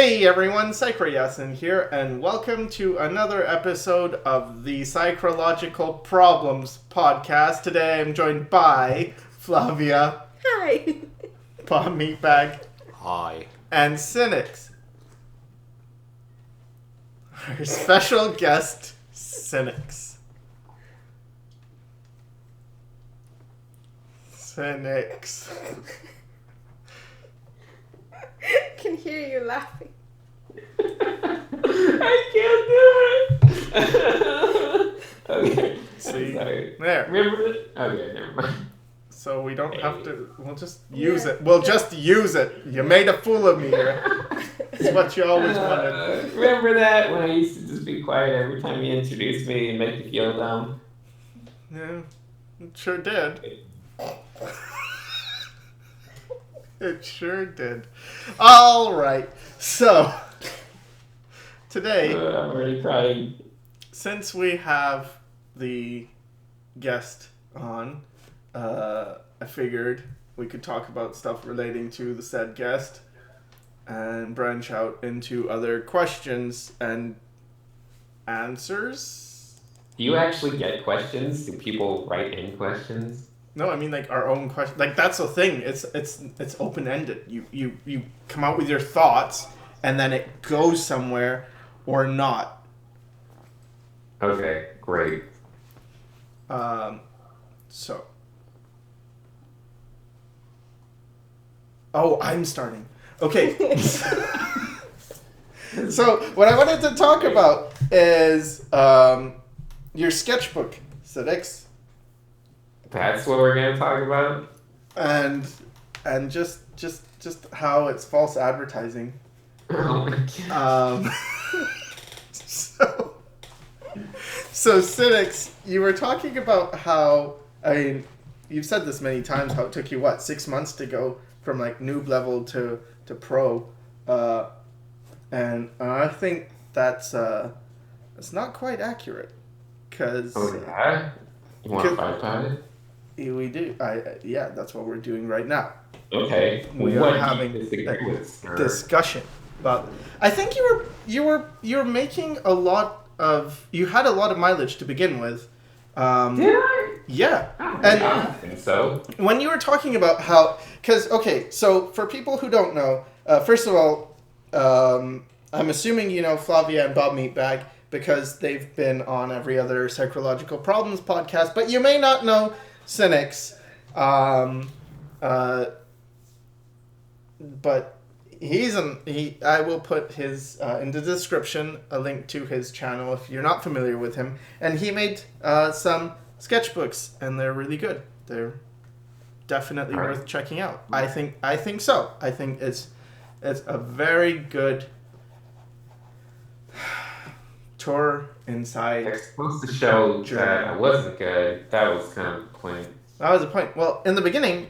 Hey everyone, Sycra here, and welcome to another episode of the Psychological Problems podcast. Today I'm joined by Flavia. Hi. Bob Meatbag. Hi. And Sinix. Our special guest, Sinix. Sinix. I can hear you laughing. I can't do it. Okay. See? Sorry. There. Remember it? Okay, never mind. So we don't have to, we'll just use it. We'll just use it. You made a fool of me here. It's what you always wanted. Remember that when I used to just be quiet every time you introduced me and make me feel dumb? Yeah, it sure did. It sure did. All right. So, today, I'm already crying. since we have the guest on, I figured we could talk about stuff relating to the said guest and branch out into other questions and answers. Do you actually get questions? Do people write in questions? No, I mean like our own question. Like that's the thing. It's open ended. You come out with your thoughts, and then it goes somewhere or not. Okay, great. So. Oh, I'm starting. Okay. So what I wanted to talk about is your sketchbook, Sinix. That's what we're gonna talk about? And just how it's false advertising. Oh my god. So Sinix, you were talking about how, I mean, you've said this many times, how it took you 6 months to go from like noob level to pro, and I think that's not quite accurate, because Oh yeah? You want to fight about it? we do. Yeah, that's what we're doing right now. Okay. We What are having do you disagree with, sir? discussion. But I think you were making a lot of, you had a lot of mileage to begin with. Did I? Yeah. I don't think so. When you were talking about how, because okay, so for people who don't know, first of all, I'm assuming you know Flavia and Bob Meatbag because they've been on every other Psychological Problems podcast, but you may not know Sinix, but I will put his in the description a link to his channel if you're not familiar with him, and he made some sketchbooks and they're really good. They're definitely worth checking out. I think so. I think it's a very good tour inside. They're supposed to show that I wasn't good. That was kind of the point. That was the point. Well, in the beginning,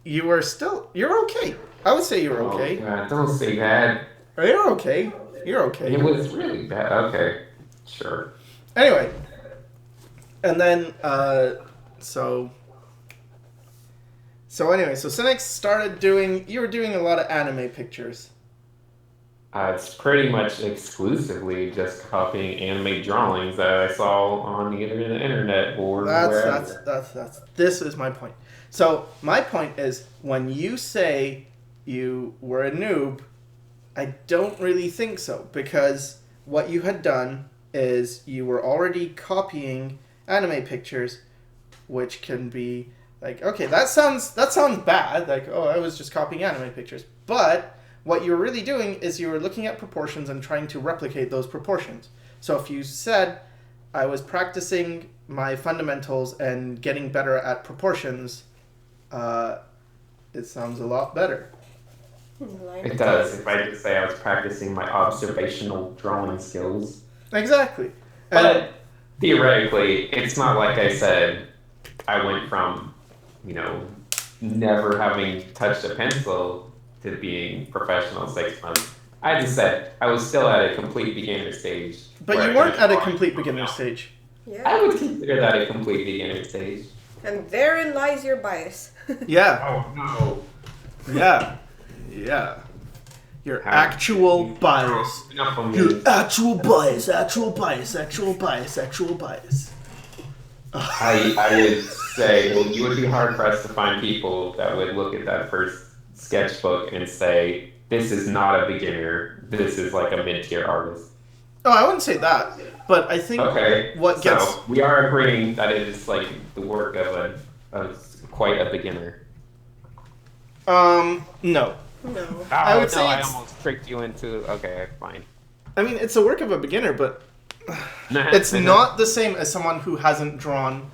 you're okay. I would say you're okay. Oh, God, don't say that. You're okay. You're okay. It was really bad. Okay, sure. Anyway, and then so Sinix started doing. You were doing a lot of anime pictures. It's pretty much exclusively just copying anime drawings that I saw on either the internet or wherever. That's this is my point. So my point is when you say you were a noob, I don't really think so, because what you had done is you were already copying anime pictures, which can be like, okay, that sounds bad, like, oh, I was just copying anime pictures, but what you were really doing is you were looking at proportions and trying to replicate those proportions. So if you said, I was practicing my fundamentals and getting better at proportions, it sounds a lot better. It does. If I just say I was practicing my observational drawing skills. Exactly. But theoretically, it's not like I said I went from, never having touched a pencil to being professional in 6 months. I just said I was still at a complete beginner stage. But you weren't at a complete beginner stage. Yeah. I would consider that a complete beginner stage. And therein lies your bias. Yeah. Oh no. Yeah. Yeah. Your How- actual bias. Enough of Your me. actual bias. Actual bias. Actual bias. Actual bias. I would say you would be hard pressed to find people that would look at that first sketchbook and say, "This is not a beginner. This is like a mid-tier artist." Oh, I wouldn't say that, but I think Okay, what gets so we are agreeing that it is like the work of quite a beginner. no. No. Oh, I would no, say I it's- almost tricked you into. Okay, fine. I mean, it's a work of a beginner, but it's not the same as someone who hasn't drawn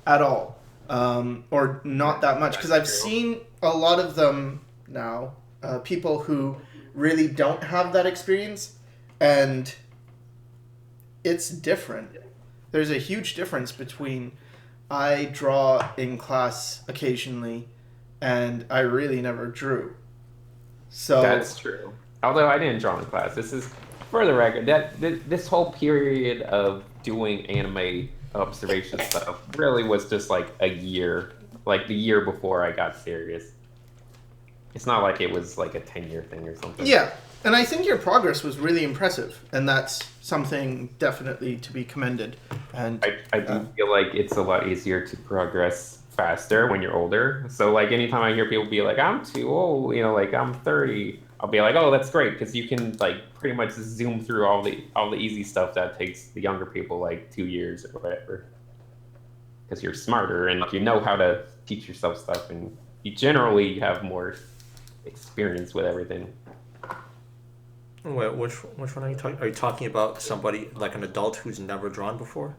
at all, or not that much. Because I've That's true. seen a lot of them now, people who really don't have that experience, and it's different. There's a huge difference between I draw in class occasionally, and I really never drew. So That's true. Although I didn't draw in class. This is, for the record, this whole period of doing anime observation stuff really was just like a year, like the year before I got serious. It's not like it was like a 10-year thing or something. yeah, and I think your progress was really impressive, and that's something definitely to be commended. And I do feel like it's a lot easier to progress faster when you're older. So like anytime I hear people be like, "I'm too old," like I'm 30, I'll be like, "Oh, that's great," because you can like pretty much zoom through all the easy stuff that takes the younger people like 2 years or whatever. Because you're smarter and you know how to teach yourself stuff, and you generally have more experience with everything. Wait, which one are you talking? Are you talking about somebody like an adult who's never drawn before?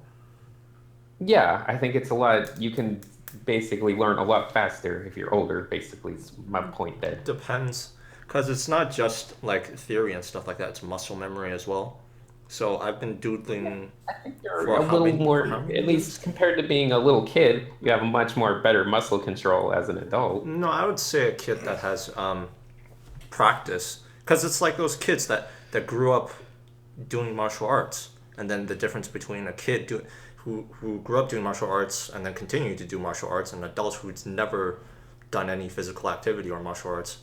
Yeah, I think it's a lot. You can basically learn a lot faster if you're older. Basically, is my point there. Depends, because it's not just like theory and stuff like that. It's muscle memory as well. So I've been doodling. I think you're For a how little many- more, for how many at least compared to being a little kid, you have a much more better muscle control as an adult. No, I would say a kid that has practice, because it's like those kids that grew up doing martial arts, and then the difference between a kid who grew up doing martial arts and then continued to do martial arts, and an adult who's never done any physical activity or martial arts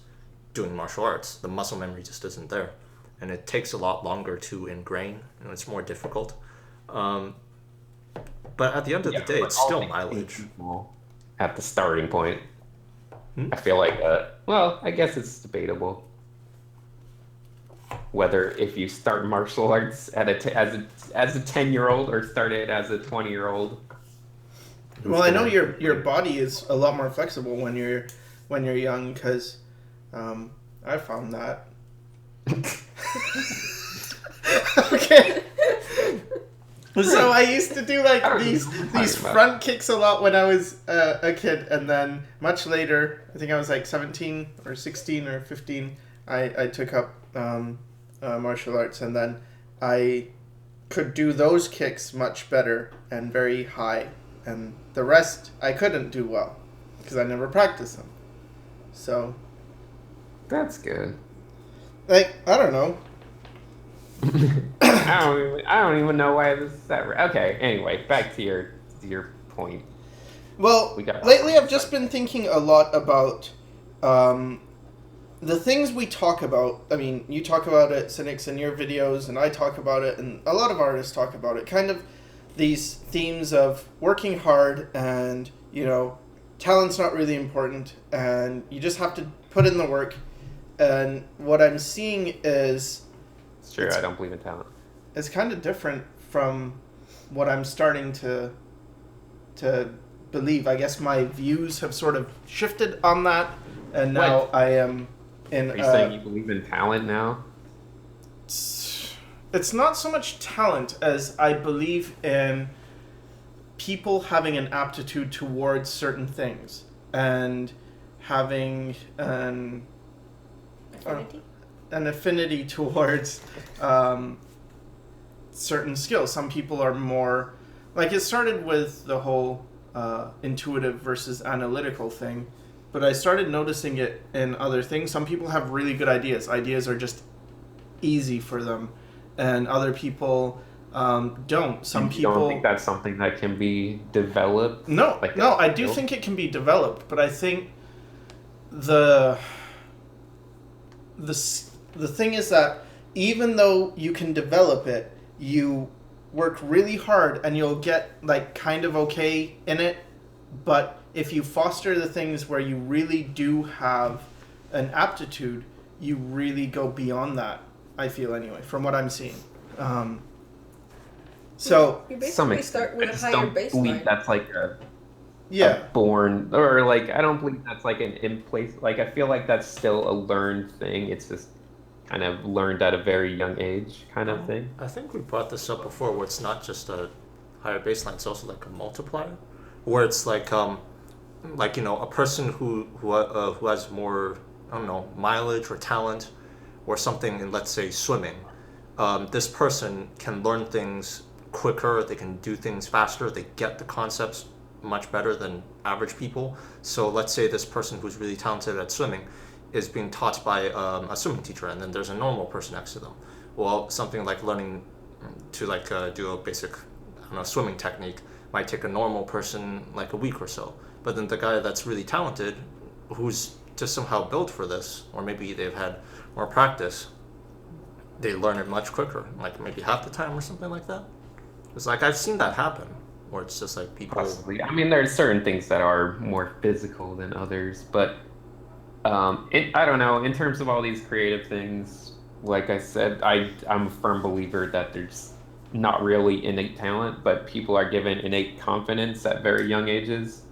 doing martial arts. The muscle memory just isn't there, and it takes a lot longer to ingrain, and it's more difficult. But at the end of the day, but it's all still things mileage. equal at the starting point. Hmm? I feel like, well, I guess it's debatable whether if you start martial arts at as a 10-year-old or started as a 20-year-old. well, I know your body is a lot more flexible when you're young, because I found that. Okay. So I used to do like these front kicks a lot when I was a kid, and then much later, I think I was like 17 or 16 or 15, I took up martial arts, and then I could do those kicks much better and very high, and the rest I couldn't do well because I never practiced them. So, That's good. like, I don't know. I don't even know why this is that. Okay. Anyway, back to your point. Well, We got- lately I've just been thinking a lot about the things we talk about. I mean, you talk about it, Sinix, in your videos, and I talk about it, and a lot of artists talk about it. Kind of these themes of working hard, and, talent's not really important, and you just have to put in the work. And what I'm seeing is It's true. I don't believe in talent. it's kind of different from what I'm starting to believe. I guess my views have sort of shifted on that, and now What? I am in. Are you saying you believe in talent now? It's not so much talent as I believe in people having an aptitude towards certain things and having an affinity towards certain skills. Some people are more like, it started with the whole intuitive versus analytical thing, but I started noticing it in other things. Some people have really good ideas. Ideas are just easy for them, and other people don't. Some You people don't think that's something that can be developed? no, Like no, a I do skill? think it can be developed, but I think the the thing is that even though you can develop it, you work really hard and you'll get like kind of okay in it. But if you foster the things where you really do have an aptitude, you really go beyond that. I feel anyway, from what I'm seeing. So You Some basically extent. start I with a just higher don't believe baseline. that's like a yeah, born, or like I don't believe that's like an in place. Like I feel like that's still a learned thing. It's just kind of learned at a very young age, kind of thing. I think we brought this up before, where it's not just a higher baseline; it's also like a multiplier, where it's like a person who has more, I don't know, mileage or talent, or something in, let's say, swimming. This person can learn things quicker. They can do things faster. They get the concepts much better than average people. So let's say this person who's really talented at swimming is being taught by a swimming teacher, and then there's a normal person next to them. Well, something like learning to do a basic, I don't know, swimming technique might take a normal person like a week or so. But then the guy that's really talented, who's just somehow built for this, or maybe they've had more practice, they learn it much quicker, like maybe half the time or something like that. It's like I've seen that happen, where it's just like people. Possibly. I mean, there's certain things that are more physical than others, but I don't know. In terms of all these creative things, like I said, I'm a firm believer that there's not really innate talent, but people are given innate confidence at very young ages,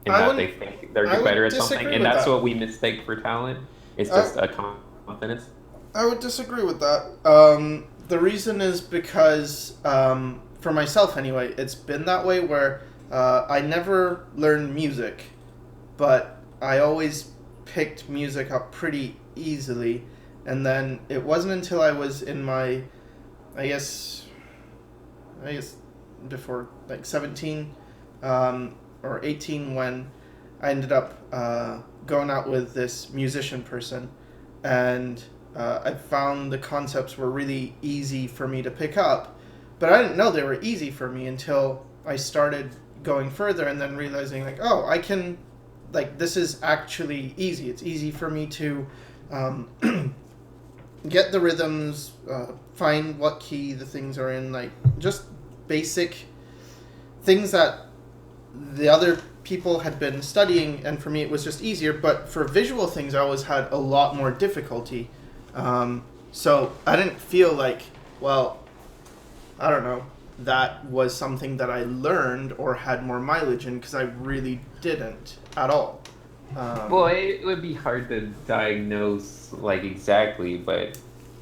in I that they wouldn't. think they're I would better at something, disagree and with that's that. what we mistake for talent. It's I, just a confidence. I would disagree with that. The reason is because, for myself anyway, it's been that way where I never learned music, but I always picked music up pretty easily. And then it wasn't until I was in my, I guess before like 17 or 18 when I ended up going out with this musician person, and I found the concepts were really easy for me to pick up, but I didn't know they were easy for me until I started going further and then realizing like, oh, I can, like, this is actually easy. It's easy for me to get the rhythms, find what key the things are in, like just basic things that the other people had been studying, and for me it was just easier. But for visual things, I always had a lot more difficulty. So I didn't feel like, well, I don't know, that was something that I learned or had more mileage in, because I really didn't at all. Well, it would be hard to diagnose like exactly, but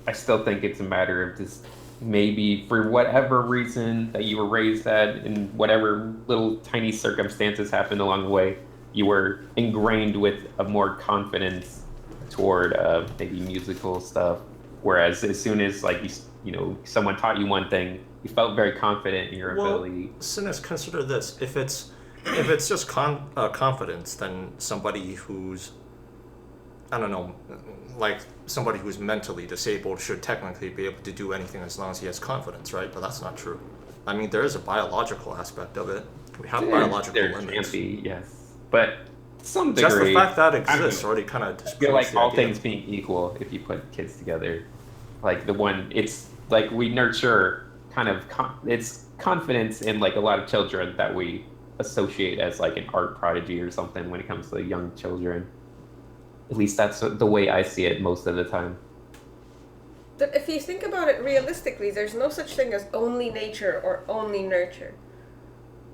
I still think it's a matter of just maybe for whatever reason that you were raised at, and whatever little tiny circumstances happened along the way, you were ingrained with a more confidence toward maybe musical stuff. Whereas as soon as like someone taught you one thing, you felt very confident in your ability. Cynics, consider this: if it's just confidence, then somebody who's, I don't know, like somebody who's mentally disabled should technically be able to do anything as long as he has confidence, right? But that's not true. I mean, there is a biological aspect of it. We have biological There limits. can be, yes, but some degree. Just the fact that it I mean, exists already kind of I feel like disproves the all idea. things being equal, if you put kids together, like it's like we nurture kind of it's confidence in like a lot of children that we associate as like an art prodigy or something when it comes to young children. At least that's the way I see it most of the time. But if you think about it realistically, there's no such thing as only nature or only nurture.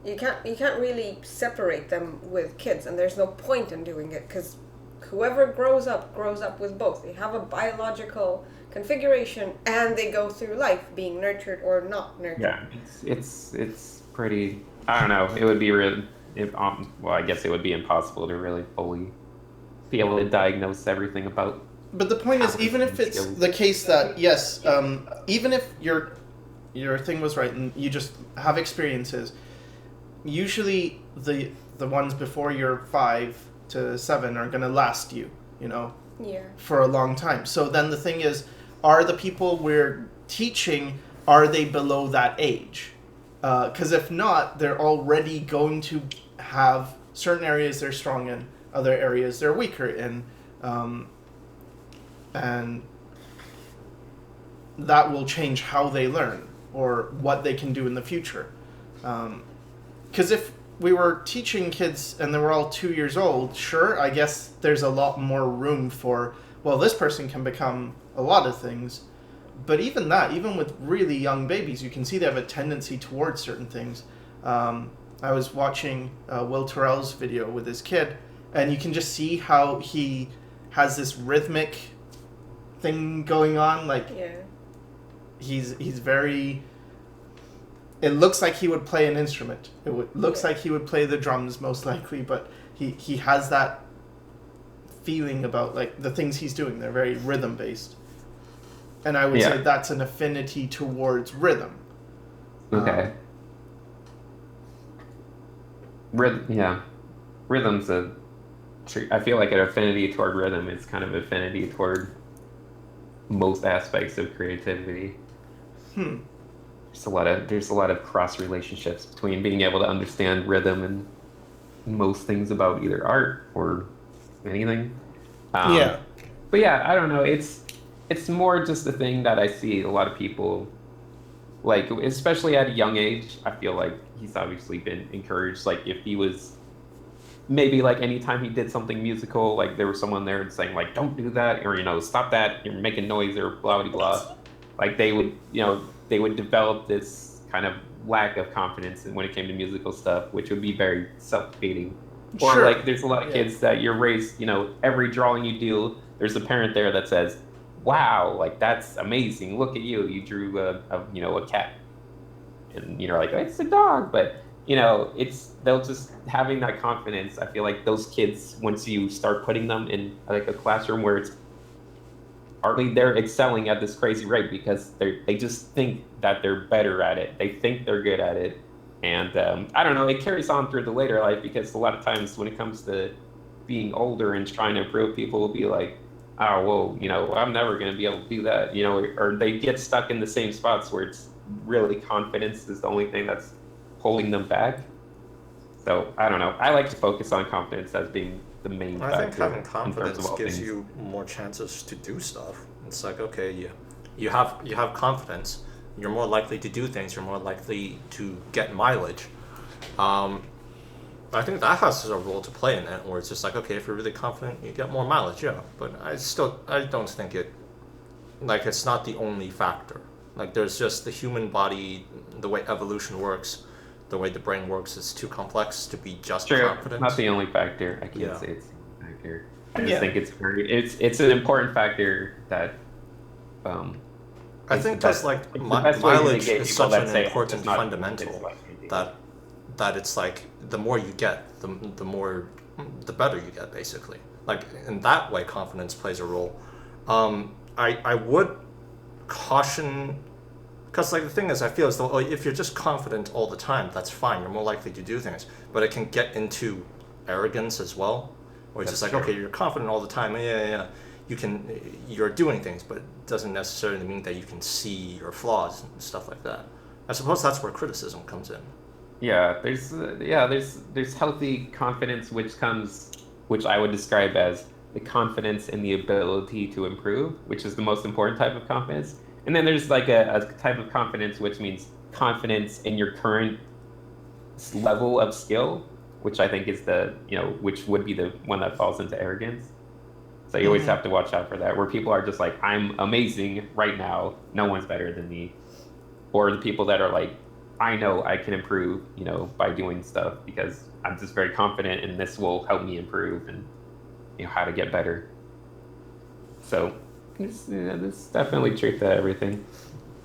You can't really separate them with kids, and there's no point in doing it, because whoever grows up with both. They have a biological configuration, and they go through life being nurtured or not nurtured. Yeah, it's pretty. I don't know. It would be really. Well, I guess it would be impossible to really fully be able to diagnose everything about. But the point is, even if it's the case that yes, even if your thing was right and you just have experiences, usually the ones before you're 5 to 7 are gonna last you, Yeah. for a long time. So then the thing is, are the people we're teaching, are they below that age? Because if not, they're already going to have certain areas they're strong in, other areas they're weaker in, and that will change how they learn or what they can do in the future. Because if we were teaching kids and they were all 2 years old, sure, I guess there's a lot more room for, well, this person can become a lot of things. But even that, even with really young babies, you can see they have a tendency towards certain things. I was watching Will Terrell's video with his kid, and you can just see how he has this rhythmic thing going on. Like, he's very... It looks like he would play an instrument. Looks like he would play the drums, most likely, but he has that feeling about, like, the things he's doing. They're very rhythm-based. And I would say that's an affinity towards rhythm. Okay. Rhythm's I feel like an affinity toward rhythm is kind of affinity toward most aspects of creativity. There's a lot of cross relationships between being able to understand rhythm and most things about either art or anything. But yeah, I don't know. It's more just a thing that I see a lot of people, like, especially at a young age. I feel like he's obviously been encouraged. Like, if he was, maybe, like, anytime he did something musical, like, there was someone there saying, like, don't do that, or, stop that, you're making noise, or blah, blah, blah. Like, they would develop this kind of lack of confidence when it came to musical stuff, which would be very self-defeating. Or, like, there's a lot of kids that you're raised, every drawing you do, there's a parent there that says, wow, like, that's amazing. Look at you. You drew a cat. And you're like, it's a dog. But, they'll just having that confidence. I feel like those kids, once you start putting them in, like, a classroom where it's partly they're excelling at this crazy rate because they just think that they're better at it. They think they're good at it. And I don't know, it carries on through the later life, because a lot of times when it comes to being older and trying to improve, people will be like, oh, well, I'm never going to be able to do that, or they get stuck in the same spots where it's really confidence is the only thing that's holding them back. So I don't know. I like to focus on confidence as being the main factor. I think having confidence gives things. You more chances to do stuff. It's like, okay, you have confidence, you're more likely to do things, you're more likely to get mileage. I think that has a role to play in it, where it's just like, okay, if you're really confident, you get more mileage, But I don't think it's not the only factor. Like, there's just the human body, the way evolution works, the way the brain works is too complex to be just confident. Not the only factor. I can't say it's the only factor. I just think it's an important factor that. I think just like mileage is such an important fundamental that it's like the more you get, the better you get, basically. Like, in that way, confidence plays a role. I would caution, because, like, the thing is, I feel as though if you're just confident all the time, that's fine. You're more likely to do things, but it can get into arrogance as well, where it's just like, okay, you're confident all the time, you're doing things, but it doesn't necessarily mean that you can see your flaws and stuff like that. I suppose that's where criticism comes in. Yeah, there's healthy confidence, which I would describe as the confidence in the ability to improve, which is the most important type of confidence. And then there's like a type of confidence which means confidence in your current level of skill, which I think is which would be the one that falls into arrogance. So you always have to watch out for that, where people are just like, I'm amazing right now, no one's better than me. Or the people that are like, I know I can improve, by doing stuff because I'm just very confident and this will help me improve and, how to get better. So there's definitely truth to everything.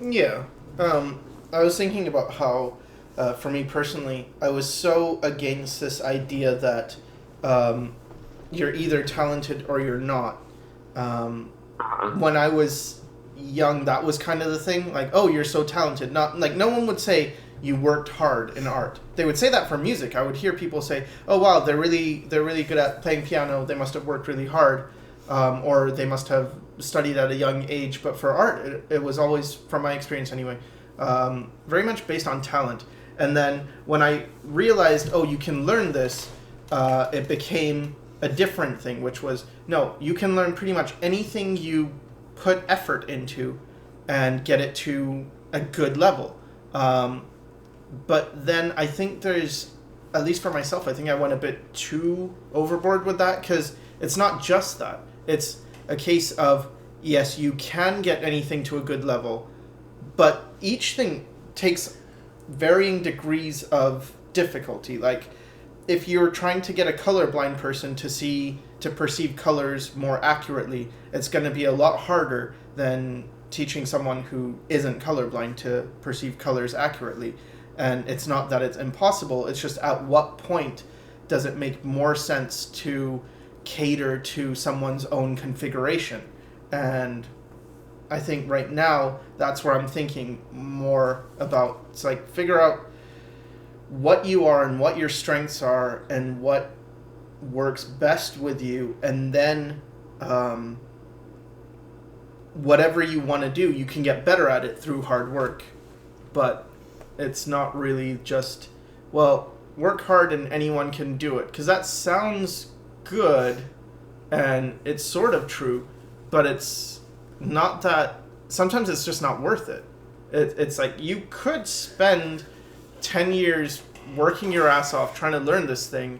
Yeah. I was thinking about how, for me personally, I was so against this idea that you're either talented or you're not. When I was young, that was kind of the thing. Like, oh, you're so talented. Not like, no one would say you worked hard in art. They would say that for music. I would hear people say, oh wow, they're really good at playing piano. They must have worked really hard, or they must have studied at a young age. But for art, it was always, from my experience anyway, very much based on talent. And then when I realized, oh, you can learn this, it became a different thing, which was, no, you can learn pretty much anything you put effort into, and get it to a good level. But then I think there's, at least for myself, I think I went a bit too overboard with that, because it's not just that. It's a case of, yes, you can get anything to a good level, but each thing takes varying degrees of difficulty. Like, if you're trying to get a colorblind person to perceive colors more accurately, it's going to be a lot harder than teaching someone who isn't colorblind to perceive colors accurately. And it's not that it's impossible, it's just at what point does it make more sense to cater to someone's own configuration. And I think right now that's where I'm thinking more about. It's like, figure out what you are and what your strengths are and what works best with you, and then whatever you want to do, you can get better at it through hard work. But it's not really just, well, work hard and anyone can do it, because that sounds good and it's sort of true, but it's not that. Sometimes it's just not worth it. It's like, you could spend 10 years working your ass off trying to learn this thing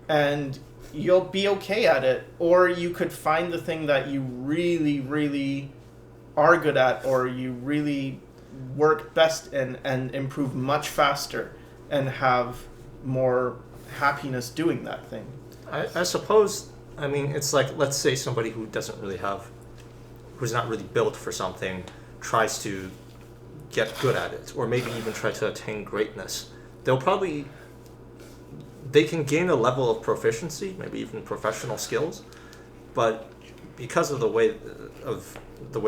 and you'll be okay at it, or you could find the thing that you really, really are good at, or you really work best in and improve much faster and have more happiness doing that thing. I suppose, I mean, it's like, let's say somebody who doesn't really have, who's not really built for something, tries to get good at it, or maybe even try to attain greatness. They can gain a level of proficiency, maybe even professional skills, but because of the way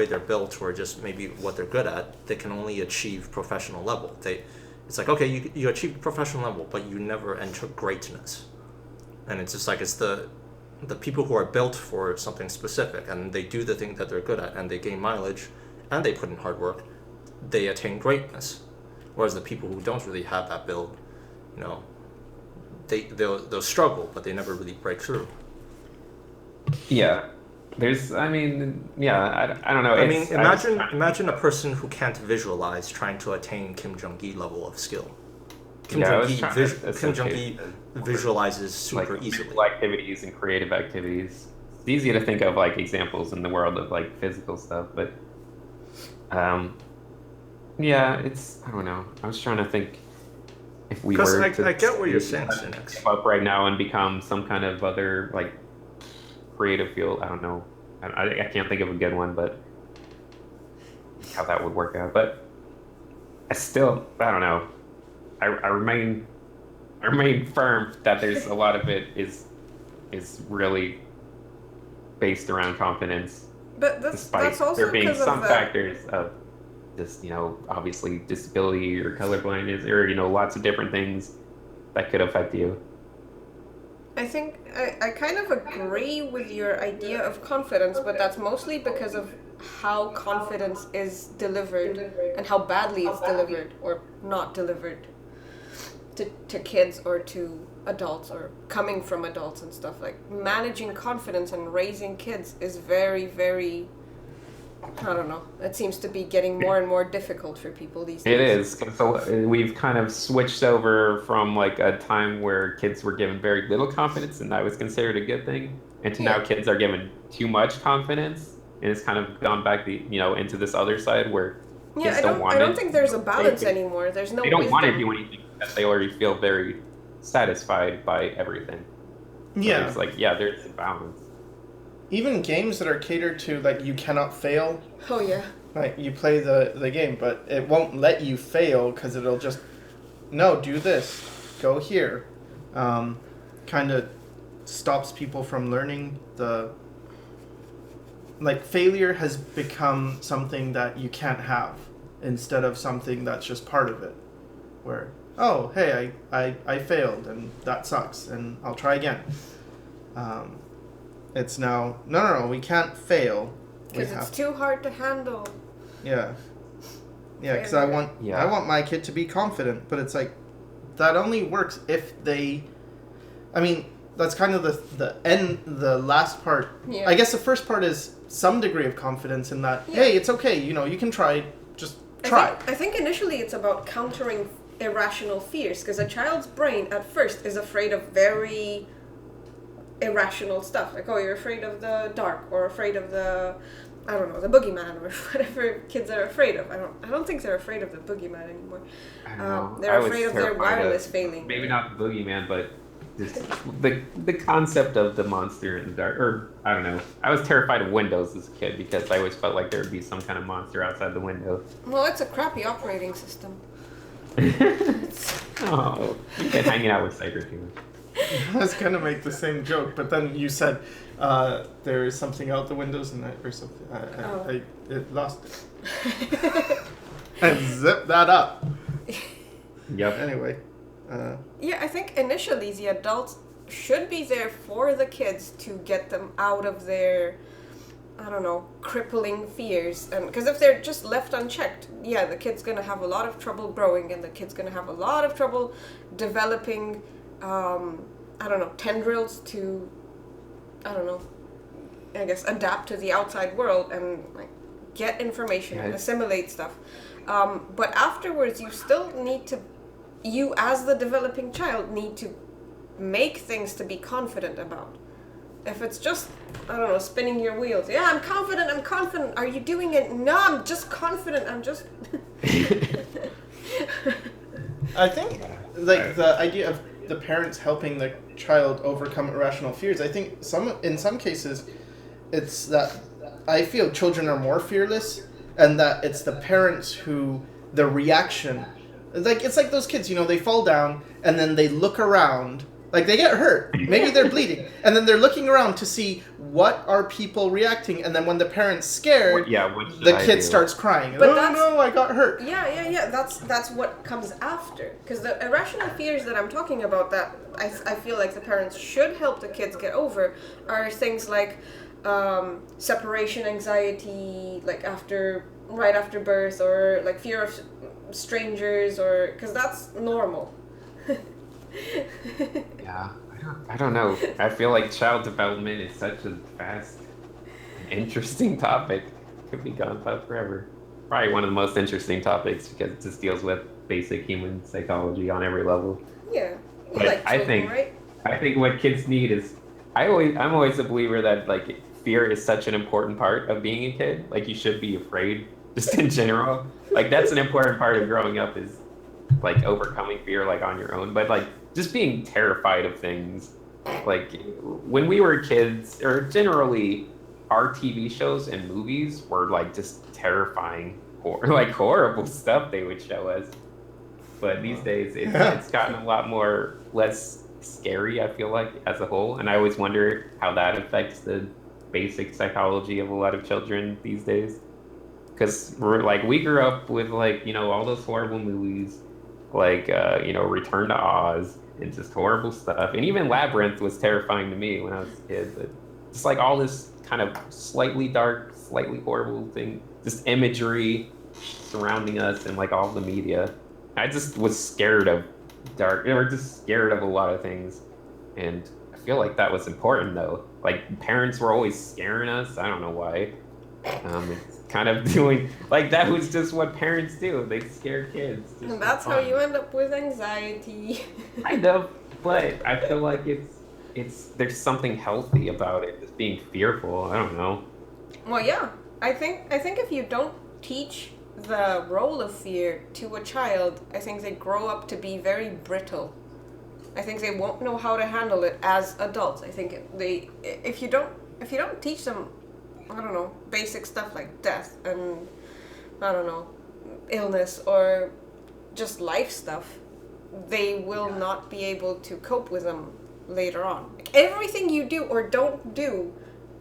they're built, or just maybe what they're good at, they can only achieve professional level. It's like, okay, you achieve professional level, but you never enter greatness. And it's just like, it's the people who are built for something specific, and they do the thing that they're good at, and they gain mileage, and they put in hard work, they attain greatness. Whereas the people who don't really have that build, they'll struggle, but they never really break through. Yeah. I don't know. I mean, imagine a person who can't visualize trying to attain Kim Jong-il level of skill. Kim Jong-il visualizes super easily. Activities and creative activities. It's easy to think of like examples in the world of like physical stuff, but I don't know. I was trying to think if we were to I get what you're saying, Sinix. Up right now and become some kind of other like creative field. I don't know. I can't think of a good one, but how that would work out. But I don't know. I remain firm that there's a lot of it is really based around confidence. But that's also there being because some of factors of just, obviously disability or colorblindness or, lots of different things that could affect you. I think I kind of agree with your idea of confidence, but that's mostly because of how confidence is delivered and how badly it's delivered or not delivered to kids or to adults or coming from adults and stuff. Like, managing confidence and raising kids is very, very, I don't know. It seems to be getting more and more difficult for people these days. It is. So we've kind of switched over from like a time where kids were given very little confidence and that was considered a good thing, and to now kids are given too much confidence, and it's kind of gone back into this other side where kids I don't think there's a balance anymore. There's no. They don't want to do anything because they already feel very satisfied by everything. Yeah. So it's like, there's a balance. Even games that are catered to, like, you cannot fail. Oh, yeah. Like, you play the game, but it won't let you fail because it'll just, no, do this, go here. Kind of stops people from learning failure has become something that you can't have instead of something that's just part of it. Where, oh, hey, I failed and that sucks and I'll try again. It's now, no, we can't fail. Because it's too hard to handle. Yeah. Yeah, because I want my kid to be confident, but it's like, that only works if they, that's kind of the last part. Yeah. I guess the first part is some degree of confidence in that. Hey, it's okay. You can try. Just try. I think initially it's about countering irrational fears, because a child's brain at first is afraid of very irrational stuff, like, oh, you're afraid of the dark, or afraid of the, I don't know, the boogeyman, or whatever kids are afraid of. I don't think they're afraid of the boogeyman anymore. I don't know. They're afraid of their wireless failing. Maybe not the boogeyman, but just the concept of the monster in the dark. Or, I don't know. I was terrified of windows as a kid because I always felt like there would be some kind of monster outside the window. Well, it's a crappy operating system. Oh, you've been hanging out with Sycra too much. I was gonna make the same joke, but then you said there is something out the windows or something. I lost it. And zip that up. Yep. Anyway. Yeah, I think initially the adults should be there for the kids to get them out of their, I don't know, crippling fears. And because if they're just left unchecked, yeah, the kid's gonna have a lot of trouble growing, and the kid's gonna have a lot of trouble developing, I don't know, tendrils to, I don't know, I guess adapt to the outside world and like get information and assimilate stuff. But afterwards, you still need to, you as the developing child need to make things to be confident about. If it's just, I don't know, spinning your wheels. Yeah, I'm confident. Are you doing it? No, I'm just confident. I'm just... I think, like, the idea of the parents helping the child overcome irrational fears, I think in some cases, it's that I feel children are more fearless, and that it's the parents who, the reaction, like, it's like those kids, they fall down, and then they look around, like, they get hurt, maybe they're bleeding, and then they're looking around to see what are people reacting, and then when the parent's scared, the kid starts crying. But no, I got hurt. Yeah. That's what comes after. Because the irrational fears that I'm talking about, that I feel like the parents should help the kids get over, are things like separation anxiety, like right after birth, or like fear of strangers, or because that's normal. Yeah, I don't know. I feel like child development is such a vast, interesting topic. Could be gone about forever. Probably one of the most interesting topics because it just deals with basic human psychology on every level. Yeah, but like children, right? I think what kids need is I'm always a believer that like fear is such an important part of being a kid. Like you should be afraid just in general. Like that's an important part of growing up is like overcoming fear like on your own, but like just being terrified of things. Like when we were kids, or generally our TV shows and movies were like just terrifying or like horrible stuff they would show us. But these days it's gotten a lot more less scary, I feel like, as a whole. And I always wonder how that affects the basic psychology of a lot of children these days. Because we grew up with like, all those horrible movies, like, Return to Oz and just horrible stuff. And even Labyrinth was terrifying to me when I was a kid. But just like all this kind of slightly dark, slightly horrible thing, just imagery surrounding us and like all the media. I just was scared of dark, or just scared of a lot of things. And I feel like that was important though. Like parents were always scaring us. I don't know why. It's kind of doing like that was just what parents do. They scare kids. And that's how you end up with anxiety. Kind of, but I feel like it's there's something healthy about it. Just being fearful. I don't know. Well, yeah. I think if you don't teach the role of fear to a child, I think they grow up to be very brittle. I think they won't know how to handle it as adults. I think if you don't teach them, I don't know, basic stuff like death and, I don't know, illness or just life stuff, they will not be able to cope with them later on. Like, everything you do or don't do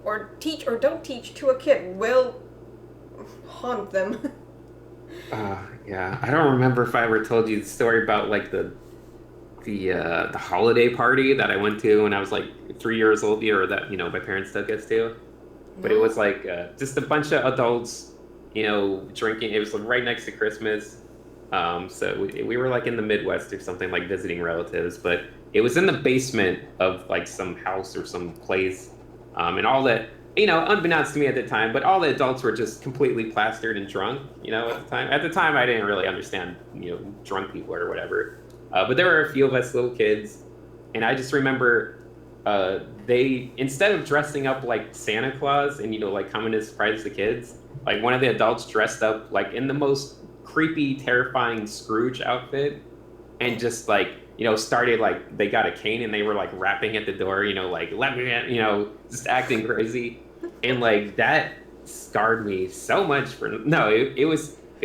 or teach or don't teach to a kid will haunt them. Yeah, I don't remember if I ever told you the story about like the holiday party that I went to when I was like 3 years old, or that my parents took us to. But it was like just a bunch of adults, drinking. It was like right next to Christmas. So we were like in the Midwest or something, like visiting relatives. But it was in the basement of like some house or some place, and all the unbeknownst to me at the time, but all the adults were just completely plastered and drunk. At the time. At the time, I didn't really understand drunk people or whatever. But there were a few of us little kids, and I just remember they, instead of dressing up like Santa Claus and like coming to surprise the kids, like one of the adults dressed up like in the most creepy, terrifying Scrooge outfit, and just like started like they got a cane and they were like rapping at the door, like let me in, just acting crazy, and like that scarred me so much. It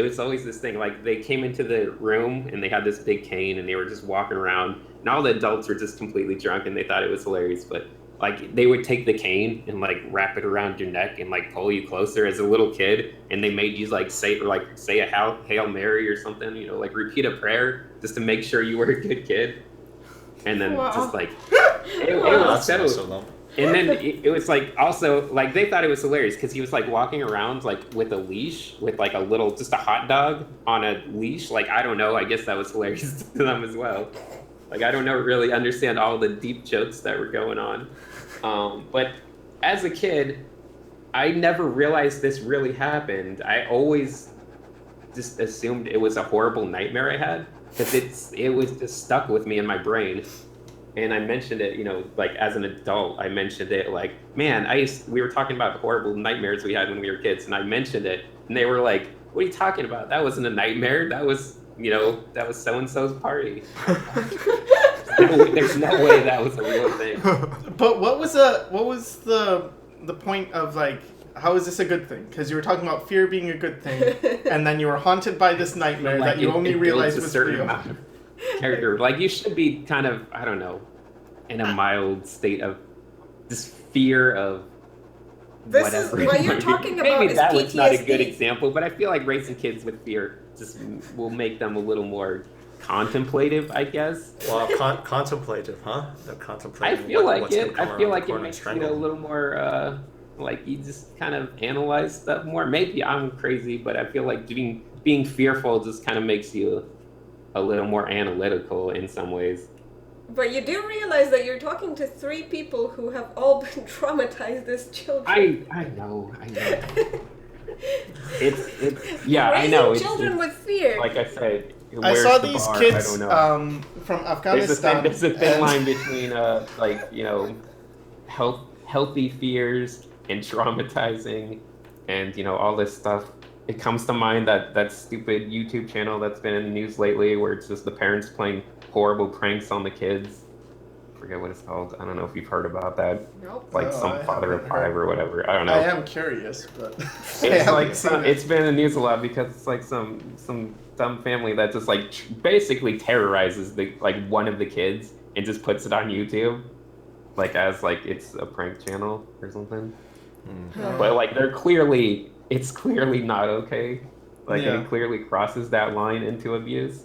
was always this thing, like they came into the room and they had this big cane and they were just walking around, and all the adults were just completely drunk and they thought it was hilarious, but like they would take the cane and like wrap it around your neck and like pull you closer as a little kid, and they made you like say a Hail Mary or something, like repeat a prayer just to make sure you were a good kid. And then just like it was settled. And then it was like also like they thought it was hilarious because he was like walking around like with a leash with like just a hot dog on a leash. Like I don't know, I guess that was hilarious to them as well. Like I don't really understand all the deep jokes that were going on. But as a kid, I never realized this really happened. I always just assumed it was a horrible nightmare I had, because it was just stuck with me in my brain. And I mentioned it, like as an adult, I mentioned it like, man, we were talking about the horrible nightmares we had when we were kids, and I mentioned it, and they were like, what are you talking about? That wasn't a nightmare. That was so-and-so's party. There's no way that was a real thing. But what was the point of like, how is this a good thing? Because you were talking about fear being a good thing, and then you were haunted by this nightmare that you only realized was real. Amount of character. Like you should be kind of, I don't know, in a mild state of just fear of whatever. What you're talking about Maybe is that PTSD. was not a good example, but I feel like raising kids with fear just will make them a little more contemplative, I guess. Well, contemplative, huh? They're contemplating. I feel like what's it. I feel like it and makes you strangle. a little more like you just kind of analyze stuff more. Maybe I'm crazy, but I feel like being fearful just kind of makes you a little more analytical in some ways. But you do realize that you're talking to 3 people who have all been traumatized as children. I know. It's yeah, Raising I know. children with fear. Like I said, I where's saw the these bar? kids I don't know. from Afghanistan. There's a thin line between healthy fears and traumatizing, and all this stuff. It comes to mind that stupid YouTube channel that's been in the news lately, where it's just the parents playing horrible pranks on the kids. I forget what it's called. I don't know if you've heard about that. Nope. Like No, some I father of haven't 5 heard. or whatever. I don't know. I am curious, but It's like it's been in the news a lot because it's like some dumb family that just like basically terrorizes one of the kids and just puts it on YouTube, like as like it's a prank channel or something. Mm. But like it's clearly not okay. Like it clearly crosses that line into abuse.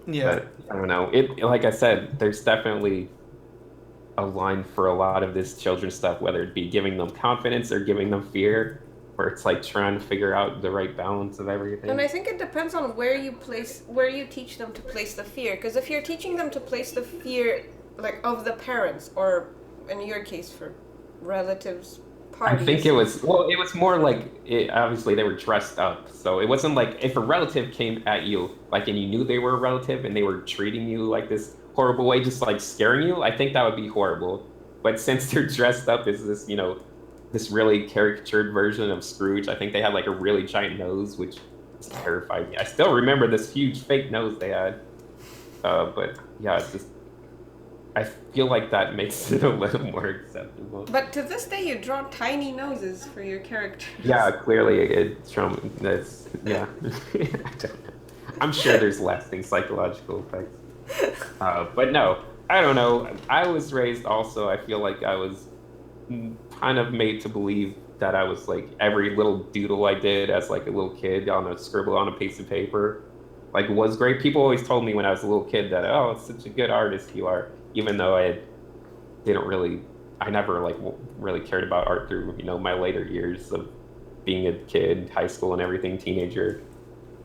Yeah. But I don't know. It like I said, there's definitely a line for a lot of this children's stuff, whether it be giving them confidence or giving them fear, where it's like trying to figure out the right balance of everything. And I think it depends on where you teach them to place the fear. Because if you're teaching them to place the fear, like of the parents, or in your case for relatives, parties. I think it was more like obviously they were dressed up, so it wasn't like if a relative came at you like and you knew they were a relative and they were treating you like this horrible way, just like scaring you. I think that would be horrible. But since they're dressed up as this, this really caricatured version of Scrooge, I think they had like a really giant nose, which terrified me. I still remember this huge fake nose they had. But yeah, it's just. I feel like that makes it a little more acceptable. But to this day, you draw tiny noses for your characters. Yeah, clearly that's yeah. I don't know. I'm sure there's lasting psychological effects. But no, I don't know. I was raised also, I feel like I was kind of made to believe that I was like every little doodle I did as like a little kid on a scribble on a piece of paper, like was great. People always told me when I was a little kid that, oh, it's such a good artist you are. Even though I never like really cared about art through my later years of being a kid, high school and everything, teenager.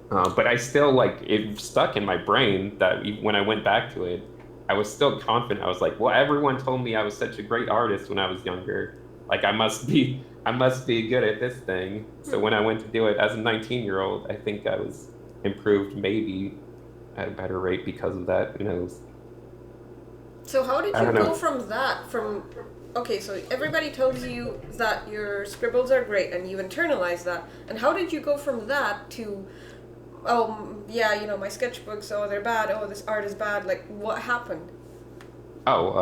But I still like it stuck in my brain that when I went back to it, I was still confident. I was like, well, everyone told me I was such a great artist when I was younger. Like I must be good at this thing. So when I went to do it as a 19-year-old, I think I was improved maybe at a better rate because of that. Who knows? So how did I you don't go know. from that from okay, so everybody tells you that your scribbles are great and you internalize that. And how did you go from that to oh yeah, you know, my sketchbooks, oh they're bad, oh this art is bad. Like what happened? Oh,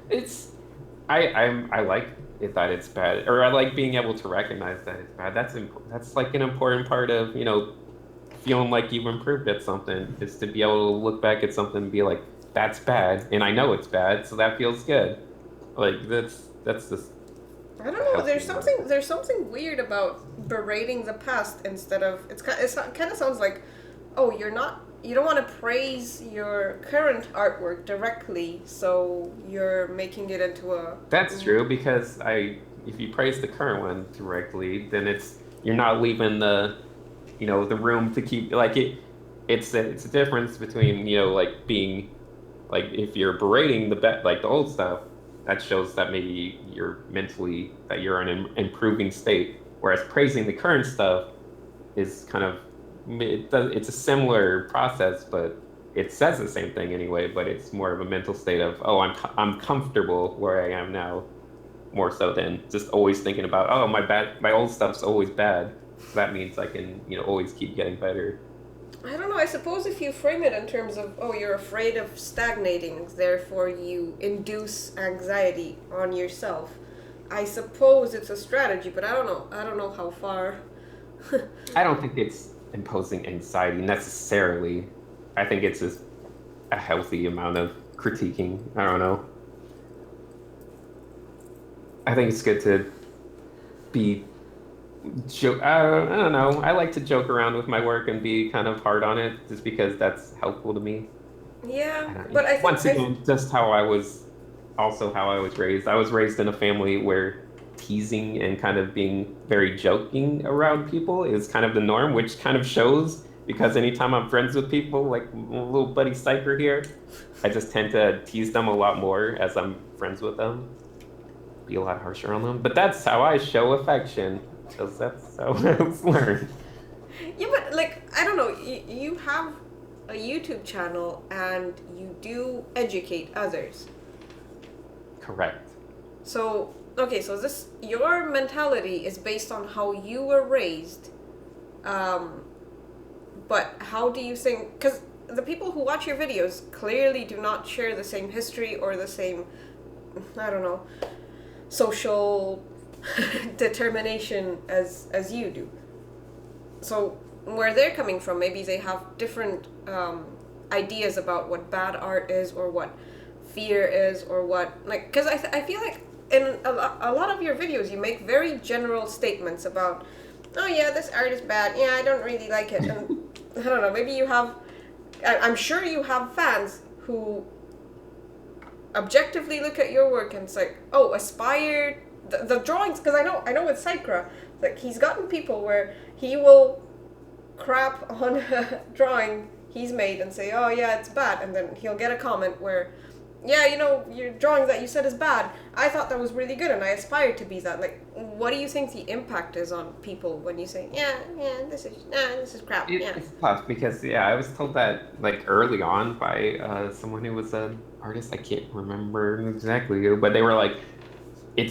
it's I like it that it's bad, or I like being able to recognize that it's bad. That's like an important part of feeling like you've improved at something, is to be able to look back at something and be like, that's bad, and I know it's bad, so that feels good. Like that's just I don't a know. healthy amount. There's something weird about berating the past instead of it kind of sounds like, oh, you don't want to praise your current artwork directly, so you're making it into a. That's true, because if you praise the current one directly, then you're not leaving the room to keep like it. It's a difference between like being like, if you're berating like the old stuff, that shows that maybe you're in an improving state. Whereas praising the current stuff is kind of it's a similar process, but it says the same thing anyway. But it's more of a mental state of, oh, I'm comfortable where I am now, more so than just always thinking about, oh, my old stuff's always bad. So that means I can always keep getting better. I don't know. I suppose if you frame it in terms of, oh, you're afraid of stagnating, therefore you induce anxiety on yourself. I suppose it's a strategy, but I don't know. I don't know how far. I don't think it's imposing anxiety necessarily. I think it's just a healthy amount of critiquing. I don't know. I think it's good to be joke. I don't know. I like to joke around with my work and be kind of hard on it, just because that's helpful to me. I Yeah, don't, but I think once again, just how I was, also how I was raised. I was raised in a family where teasing and kind of being very joking around people is kind of the norm, which kind of shows, because anytime I'm friends with people, like little buddy Sycra here, I just tend to tease them a lot more as I'm friends with them, be a lot harsher on them. But that's how I show affection, because that's how I was learned. yeah, but like I don't know. You have a YouTube channel and you do educate others. Correct. So okay, so this your mentality is based on how you were raised, but how do you think? Because the people who watch your videos clearly do not share the same history or the same, I don't know, social determination as you do. So where they're coming from, maybe they have different ideas about what bad art is, or what fear is, or what like. Because I feel like in a lot of your videos you make very general statements about, oh yeah, this art is bad. Yeah, I don't really like it. And I don't know. Maybe you have. I'm sure you have fans who objectively look at your work and it's like, oh, aspire the drawings, because I know with Sycra, like he's gotten people where he will crap on a drawing he's made and say, oh yeah, it's bad, and then he'll get a comment where, yeah, you know, your drawing that you said is bad, I thought that was really good and I aspired to be that. Like, what do you think the impact is on people when you say, yeah, this is crap. It's tough because, yeah, I was told that like early on by someone who was an artist. I can't remember exactly who, but they were like, you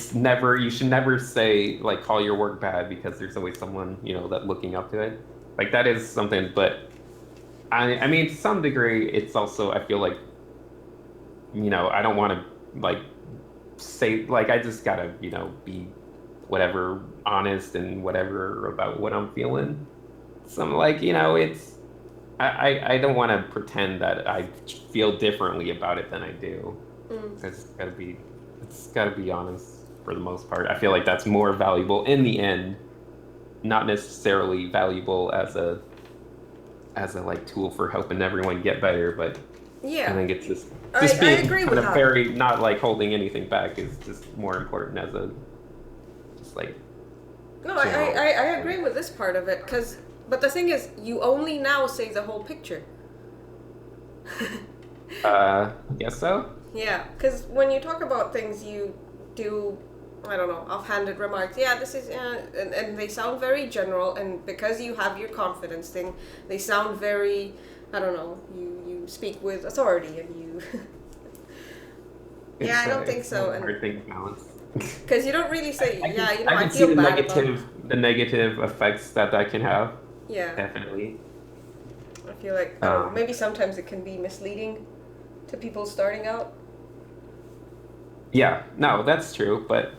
should never say, like, call your work bad, because there's always someone, that looking up to it. Like, that is something, but I mean, to some degree, it's also, I feel like, I don't want to, like, say, like, I just gotta, be whatever, honest and whatever about what I'm feeling. So I'm like, I don't want to pretend that I feel differently about it than I do. It's gotta be honest for the most part. I feel like that's more valuable in the end, not necessarily valuable as a like tool for helping everyone get better, but Yeah. I think it's just I being agree kind with of that. very, not like holding anything back, is just more important as a just like No, general. I agree with this part of it, but the thing is, you only now say the whole picture. Guess so. Yeah, because when you talk about things, you do, I don't know, offhanded remarks. Yeah, this is, and they sound very general, and because you have your confidence thing, they sound very, I don't know, you speak with authority, and you. Yeah, I don't think so. It's a hard thing to balance. Because you don't really say, yeah, you know, I I can see feel the bad the negative effects that can have. Yeah. Definitely. I feel like, I don't know, maybe sometimes it can be misleading to people starting out. Yeah, no, that's true, but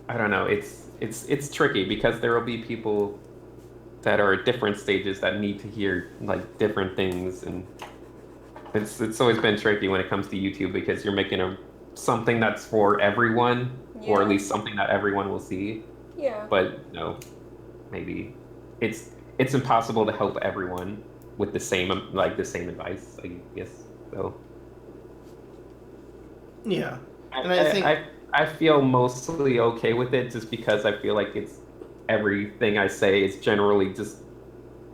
I don't know. It's tricky because there will be people that are at different stages that need to hear like different things, and it's always been tricky when it comes to YouTube because you're making something that's for everyone, or at least something that everyone will see. Yeah. But no, maybe it's impossible to help everyone with the same advice, I guess. So Yeah. And I think I feel mostly okay with it just because I feel like it's everything I say is generally just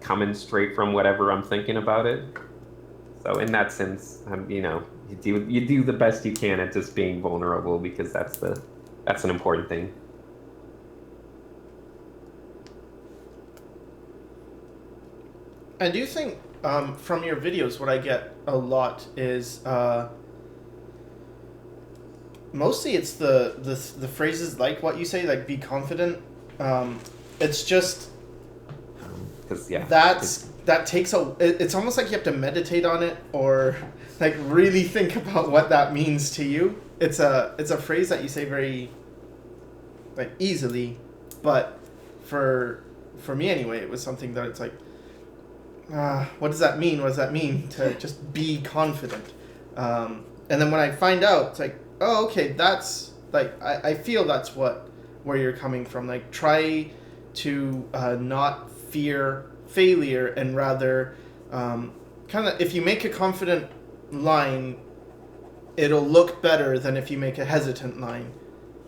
coming straight from whatever I'm thinking about it. So in that sense, you do the best you can at just being vulnerable because that's an important thing. I do think from your videos, what I get a lot is mostly it's the phrases like what you say, like be confident. It's just Because yeah, that takes it's almost like you have to meditate on it or like really think about what that means to you. It's a phrase that you say very like easily, but for me anyway, it was something that it's like, what does that mean? What does that mean to just be confident? And then when I find out, it's like, oh, okay, that's like I feel that's where you're coming from. Like try to not fear failure and rather kind of if you make a confident line, it'll look better than if you make a hesitant line.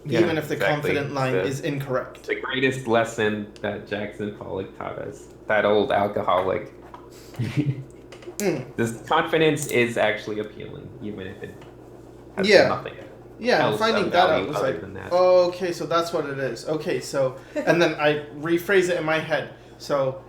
Yeah, even if the exactly. confident line is incorrect. The greatest lesson that Jackson Pollock taught us, that old alcoholic. This confidence is actually appealing, even if it has nothing. Yeah, finding that out was like, oh, okay, so that's what it is. Okay, so, and then I rephrase it in my head. So,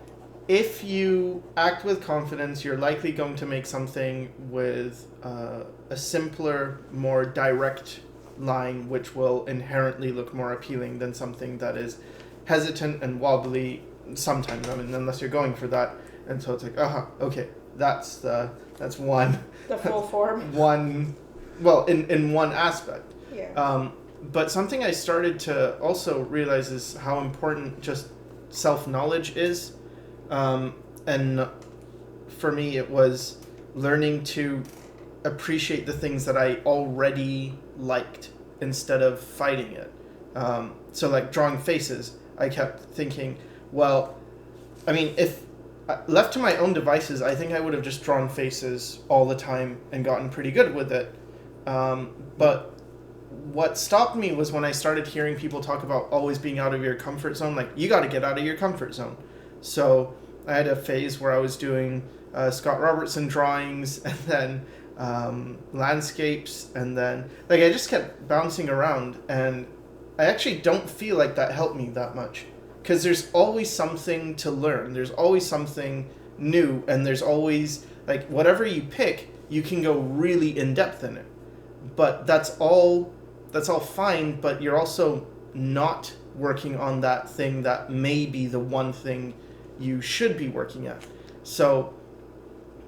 if you act with confidence, you're likely going to make something with a simpler, more direct line, which will inherently look more appealing than something that is hesitant and wobbly sometimes. I mean, unless you're going for that. And so it's like, okay, that's one. The full form. One, well, in one aspect. Yeah. But something I started to also realize is how important just self-knowledge is. And for me, it was learning to appreciate the things that I already liked instead of fighting it. So like drawing faces, I kept thinking, well, I mean, if left to my own devices, I think I would have just drawn faces all the time and gotten pretty good with it. But what stopped me was when I started hearing people talk about always being out of your comfort zone. Like, you got to get out of your comfort zone. So I had a phase where I was doing Scott Robertson drawings and then landscapes, and then like I just kept bouncing around, and I actually don't feel like that helped me that much because there's always something to learn, there's always something new, and there's always like whatever you pick, you can go really in depth in it, but that's all fine, but you're also not working on that thing that may be the one thing you should be working at. So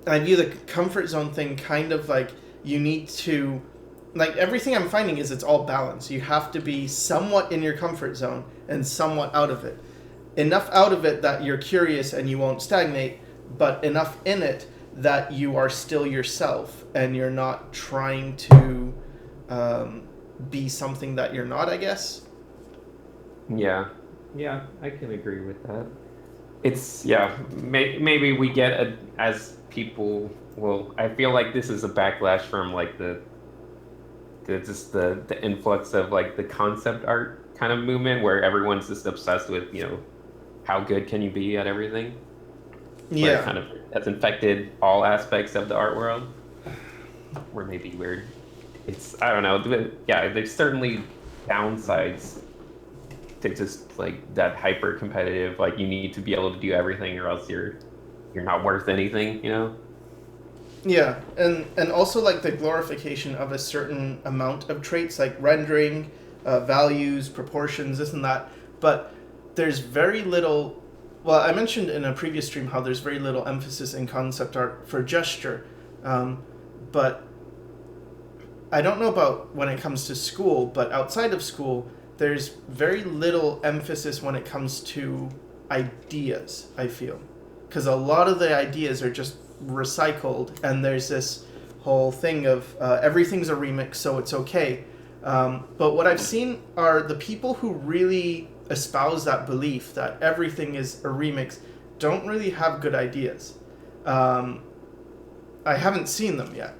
I view the comfort zone thing kind of like you need to, like everything I'm finding is it's all balance. You have to be somewhat in your comfort zone and somewhat out of it. Enough out of it that you're curious and you won't stagnate, but enough in it that you are still yourself and you're not trying to be something that you're not, I guess. Yeah, I can agree with that. It's, maybe we get as people, well, I feel like this is a backlash from like the influx of like the concept art kind of movement where everyone's just obsessed with, how good can you be at everything? Yeah. Where it kind of has infected all aspects of the art world. or maybe weird. It's, I don't know. Yeah, there's certainly downsides to just like that hyper competitive. Like you need to be able to do everything, or else you're not worth anything. You know. Yeah, and also like the glorification of a certain amount of traits, like rendering, values, proportions, this and that. But there's very little. Well, I mentioned in a previous stream how there's very little emphasis in concept art for gesture, but I don't know about when it comes to school, but outside of school, there's very little emphasis when it comes to ideas, I feel. Because a lot of the ideas are just recycled, and there's this whole thing of everything's a remix, so it's okay. But what I've seen are the people who really espouse that belief that everything is a remix don't really have good ideas. I haven't seen them yet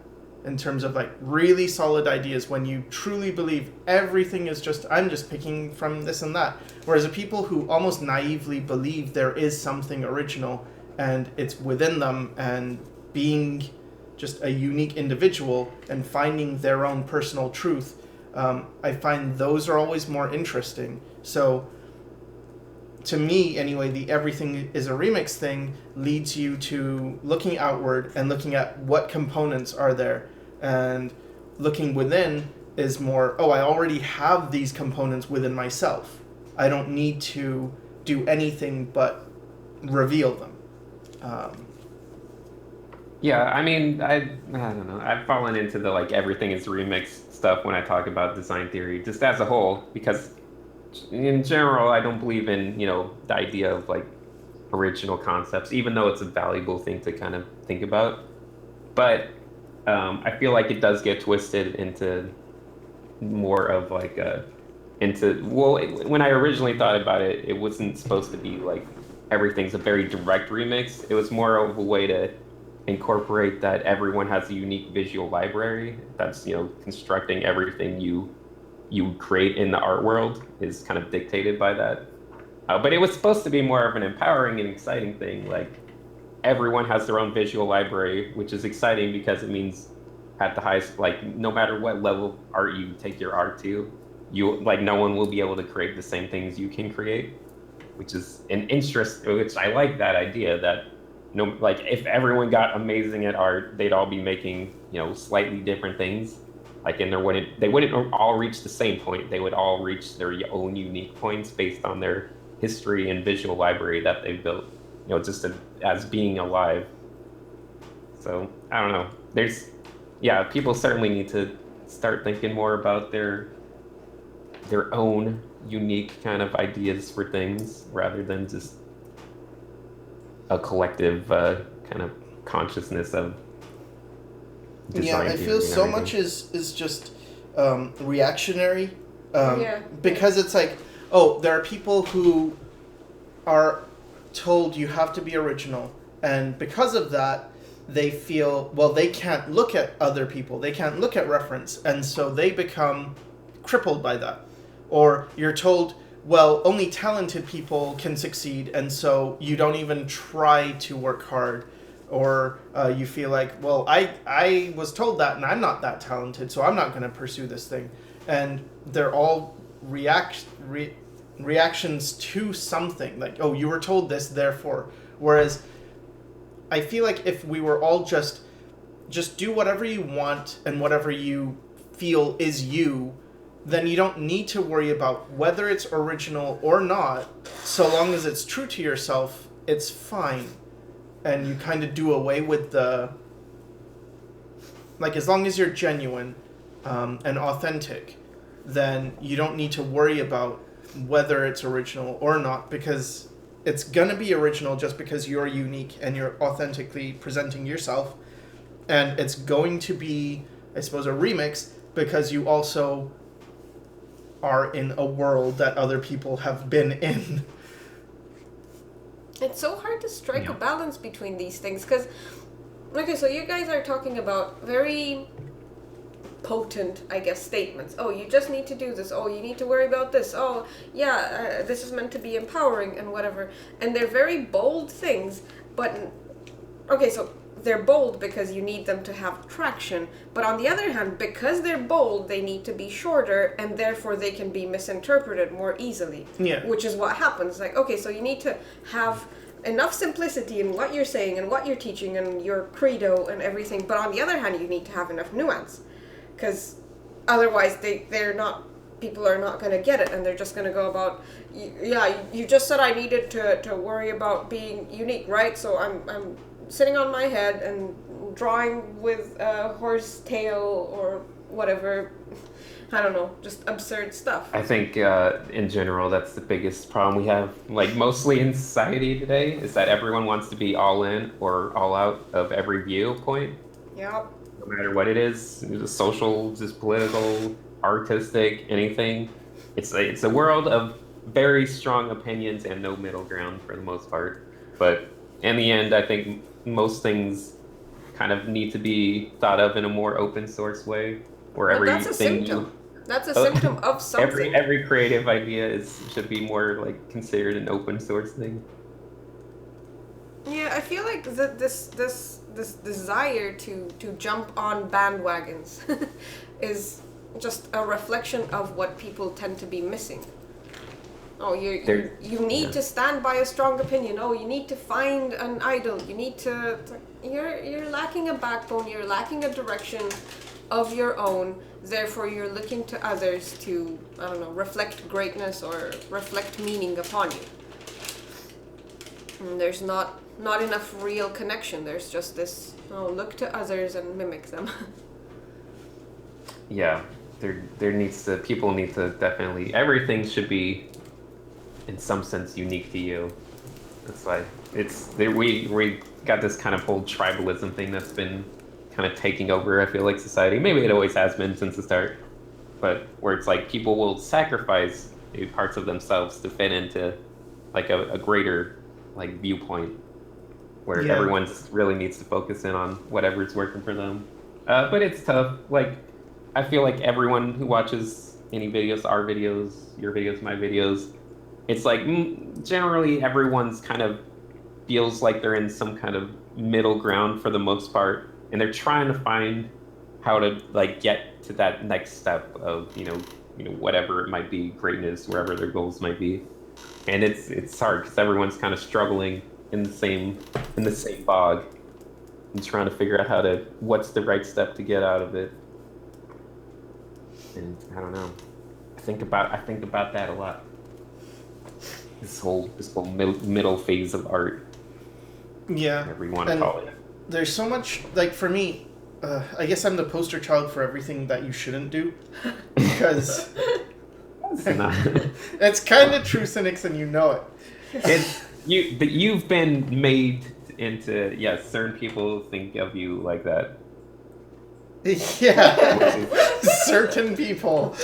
in terms of like really solid ideas when you truly believe everything is just, I'm just picking from this and that. Whereas the people who almost naively believe there is something original and it's within them, and being just a unique individual and finding their own personal truth, I find those are always more interesting. So to me anyway, the everything is a remix thing leads you to looking outward and looking at what components are there, and looking within is more, oh, I already have these components within myself, I don't need to do anything but reveal them. Yeah, I mean, I don't know. I've fallen into the like everything is remix stuff when I talk about design theory, just as a whole, because in general, I don't believe in, the idea of like original concepts, even though it's a valuable thing to kind of think about. But I feel like it does get twisted into more of like well, when I originally thought about it, it wasn't supposed to be like everything's a very direct remix. It was more of a way to incorporate that everyone has a unique visual library that's, constructing everything you create in the art world is kind of dictated by that. But it was supposed to be more of an empowering and exciting thing. Like everyone has their own visual library, which is exciting because it means at the highest, like no matter what level of art you take your art to, no one will be able to create the same things you can create, which is an interest, which I like that idea that if everyone got amazing at art, they'd all be making, slightly different things. Like, and they wouldn't all reach the same point. They would all reach their own unique points based on their history and visual library that they've built, just as being alive. So I don't know. People certainly need to start thinking more about their own unique kind of ideas for things rather than just a collective kind of consciousness of design. I feel so much is just reactionary, because it's like, oh, there are people who are told you have to be original, and because of that they feel, well, they can't look at other people, they can't look at reference, and so they become crippled by that. Or you're told, well, only talented people can succeed, and so you don't even try to work hard. Or you feel like, well, I was told that, and I'm not that talented, so I'm not going to pursue this thing. And they're all reactions to something. Like, oh, you were told this, therefore. Whereas I feel like if we were all just do whatever you want and whatever you feel is you, then you don't need to worry about whether it's original or not. So long as it's true to yourself, it's fine. And you kind of do away with as long as you're genuine and authentic, then you don't need to worry about whether it's original or not, because it's going to be original just because you're unique and you're authentically presenting yourself. And it's going to be, I suppose, a remix because you also are in a world that other people have been in. It's so hard to strike a balance between these things because, okay, so you guys are talking about very potent, I guess, statements. Oh, you just need to do this. Oh, you need to worry about this. Oh, yeah, this is meant to be empowering and whatever. And they're very bold things, but, okay, so they're bold because you need them to have traction. But on the other hand, because they're bold, they need to be shorter, and therefore they can be misinterpreted more easily. Yeah. Which is what happens. Like, okay, so you need to have enough simplicity in what you're saying and what you're teaching and your credo and everything. But on the other hand, you need to have enough nuance, because otherwise they're not. People are not going to get it, and they're just going to go about, you just said I needed to worry about being unique, right? So I'm sitting on my head and drawing with a horse tail or whatever. I don't know, just absurd stuff. I think in general that's the biggest problem we have, like mostly in society today, is that everyone wants to be all in or all out of every viewpoint. Yep. No matter what it is, just social, just political, artistic, anything. It's a world of very strong opinions and no middle ground for the most part. But in the end, I think most things kind of need to be thought of in a more open source way, where But that's a symptom. That's a symptom of something. Every creative idea should be more like considered an open source thing. Yeah, I feel like this desire to jump on bandwagons is just a reflection of what people tend to be missing. Oh, you need to stand by a strong opinion. Oh, you need to find an idol. You need to you're lacking a backbone. You're lacking a direction of your own. Therefore, you're looking to others to, I don't know, reflect greatness or reflect meaning upon you. And there's not enough real connection. There's just this, look to others and mimic them. Yeah, people need to definitely, everything should be in some sense unique to you. It's like, we got this kind of whole tribalism thing that's been kind of taking over, I feel like, society. Maybe it always has been since the start, but where it's like people will sacrifice maybe parts of themselves to fit into like a greater like viewpoint where everyone really needs to focus in on whatever's working for them. But it's tough. Like, I feel like everyone who watches any videos, our videos, your videos, my videos, it's like generally everyone's kind of feels like they're in some kind of middle ground for the most part, and they're trying to find how to like get to that next step of you know whatever it might be, greatness, wherever their goals might be. And it's hard because everyone's kind of struggling in the same bog and trying to figure out what's the right step to get out of it. And I don't know. I think about that a lot. This whole middle phase of art. Yeah. Whatever you want to call it. There's so much, like, for me, I guess I'm the poster child for everything that you shouldn't do. Because it's kind of true, Sinix, and you know it. But you've been made into, certain people think of you like that. Yeah, certain people,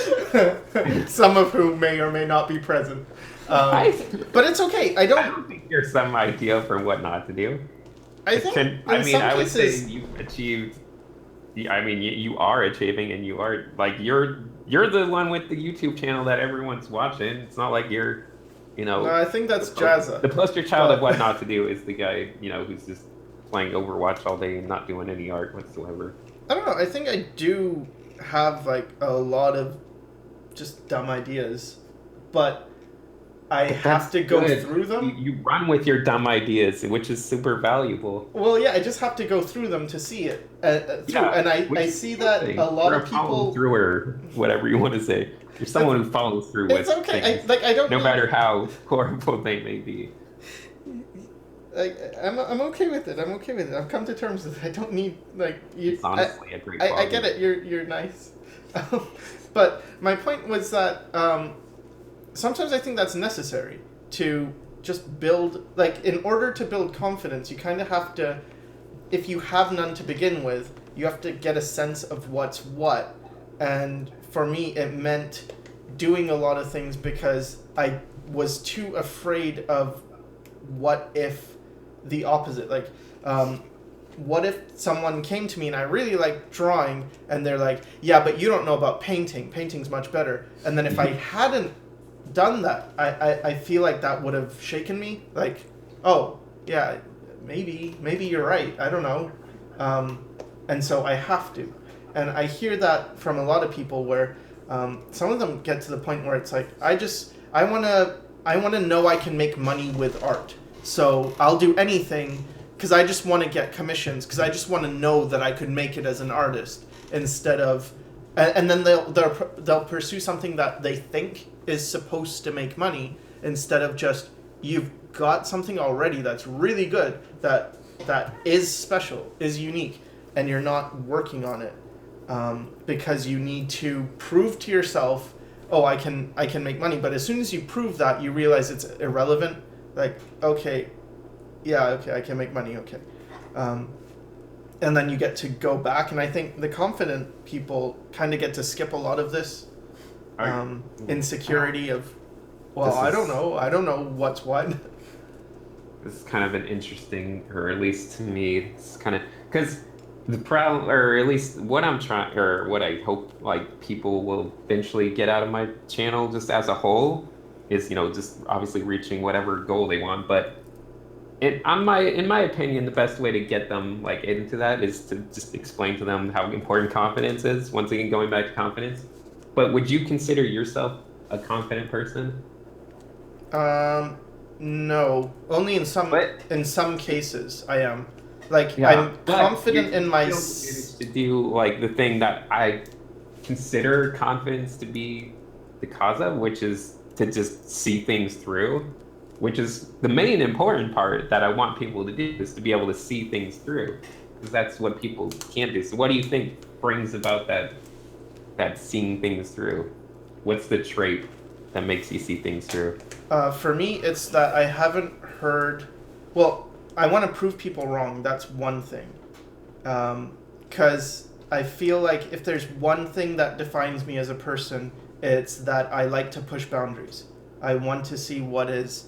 some of whom may or may not be present. But it's okay. I don't think there's some idea for what not to do. I would say you've achieved. I mean, you are achieving, and you are like you're the one with the YouTube channel that everyone's watching. It's not like you're, No, I think that's Jazza. The poster child of what not to do is the guy, who's just playing Overwatch all day and not doing any art whatsoever. I don't know. I think I do have like a lot of just dumb ideas, but I have to go through them. You run with your dumb ideas, which is super valuable. Well, yeah, I just have to go through them to see it. And I see that a lot of people through, or whatever you want to say. You're someone who follows through with okay. things, I don't. No matter how horrible they may be. I'm okay with it. I've come to terms with it. I don't need you. It's honestly a great I get it. You're nice. But my point was that sometimes I think that's necessary to just build, in order to build confidence, you kind of have to, if you have none to begin with, you have to get a sense of what's what. And for me, it meant doing a lot of things because I was too afraid of what if the opposite. What if someone came to me and I really like drawing and they're like, yeah, but you don't know about painting. Painting's much better. And then if I hadn't done that, I feel like that would have shaken me. Like, oh, yeah, maybe you're right. I don't know. And so I have to. And I hear that from a lot of people where some of them get to the point where it's like, I want to know I can make money with art. So I'll do anything because I just want to get commissions, because I just want to know that I could make it as an artist instead of, and then they'll pursue something that they think is supposed to make money instead of just, you've got something already that's really good, that is special, is unique, and you're not working on it because you need to prove to yourself, oh, I can make money. But as soon as you prove that, you realize it's irrelevant. Like, okay, I can make money, okay. And then you get to go back, and I think the confident people kind of get to skip a lot of this insecurity of, well, I don't know what's what. This is kind of an interesting, or at least to me, it's kind of, because the problem, or at least what I'm trying, or what I hope like people will eventually get out of my channel just as a whole is, just obviously reaching whatever goal they want. But in my opinion, the best way to get them like into that is to just explain to them how important confidence is. Once again, going back to confidence. But would you consider yourself a confident person? No. Only in some cases I am. Like, Yeah, I'm confident in my... To do like the thing that I consider confidence to be the cause of, which is to just see things through. Which is the main important part that I want people to do, is to be able to see things through, because that's what people can't do. So what do you think brings about that seeing things through? What's the trait that makes you see things through? For me, it's that I haven't heard... Well, I want to prove people wrong. That's one thing. Because I feel like if there's one thing that defines me as a person, it's that I like to push boundaries. I want to see what is...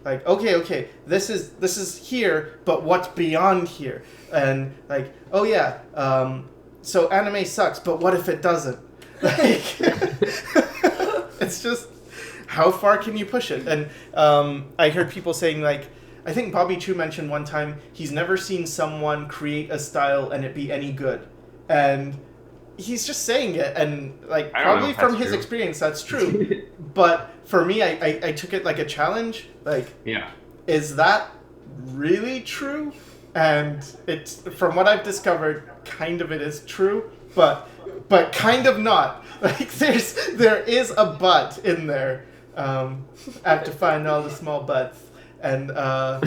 Like, okay, this is here, but what's beyond here? And like, oh yeah, so anime sucks, but what if it doesn't? Like, it's just, how far can you push it? And I heard people saying, like, I think Bobby Chu mentioned one time, he's never seen someone create a style and it be any good. And he's just saying it, and like, probably from his experience, that's true. But for me, I took it like a challenge. Like, yeah, is that really true? And it's, from what I've discovered, kind of it is true, but kind of not. Like, there is a but in there. I have to find all the small buts, and I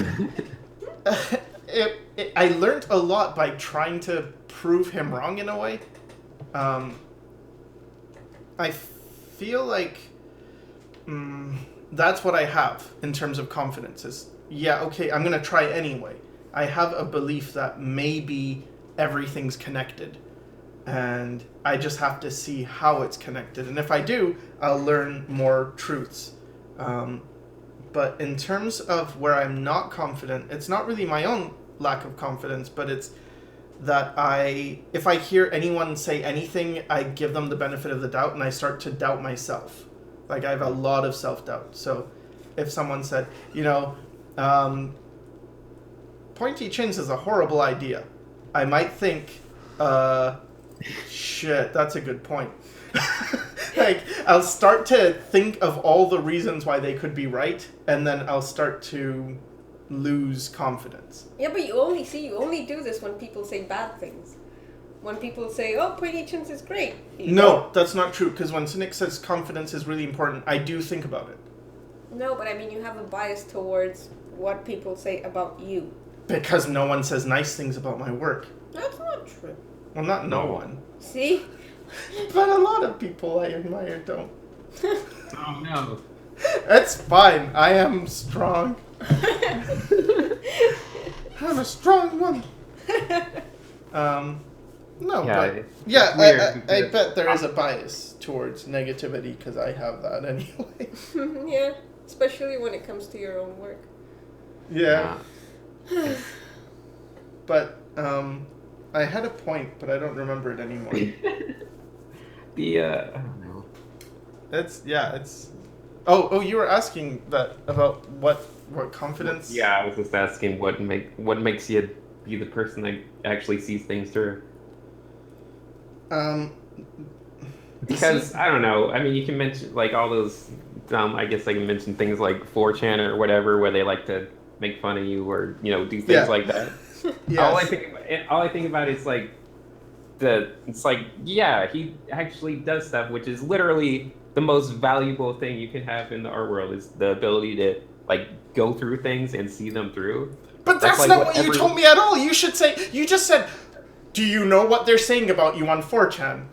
learned a lot by trying to prove him wrong in a way. I feel like that's what I have in terms of confidence is, yeah, okay, I'm going to try anyway. I have a belief that maybe everything's connected, and I just have to see how it's connected. And if I do, I'll learn more truths. But in terms of where I'm not confident, it's not really my own lack of confidence, but it's that if I hear anyone say anything, I give them the benefit of the doubt, and I start to doubt myself. Like, I have a lot of self-doubt. So if someone said, pointy chins is a horrible idea, I might think, shit, that's a good point. Like, I'll start to think of all the reasons why they could be right, and then I'll start to lose confidence. Yeah, but you only do this when people say bad things. When people say, oh, pointy chins is great. No, that's not true, because when Sinix says confidence is really important, I do think about it. No, but I mean, you have a bias towards what people say about you. Because no one says nice things about my work. That's not true. Well, not no one. See? But a lot of people I admire don't. Oh, no. It's fine. I am strong. I'm a strong woman. No, Yeah, but yeah, I bet there is a bias towards negativity because I have that anyway. Yeah, especially when it comes to your own work. Yeah. But I had a point, but I don't remember it anymore. I don't know. It's. Oh, you were asking that about what confidence? Yeah, I was just asking what makes you be the person that actually sees things through. Because I don't know. I mean, you can mention like all those. I guess I can mention things like 4chan or whatever, where they like to make fun of you or do things like that. Yes. All I think about is like it's like he actually does stuff, which is literally the most valuable thing you can have in the art world is the ability to like go through things and see them through. But that's like not what you told me at all. You just said, do you know what they're saying about you on 4chan?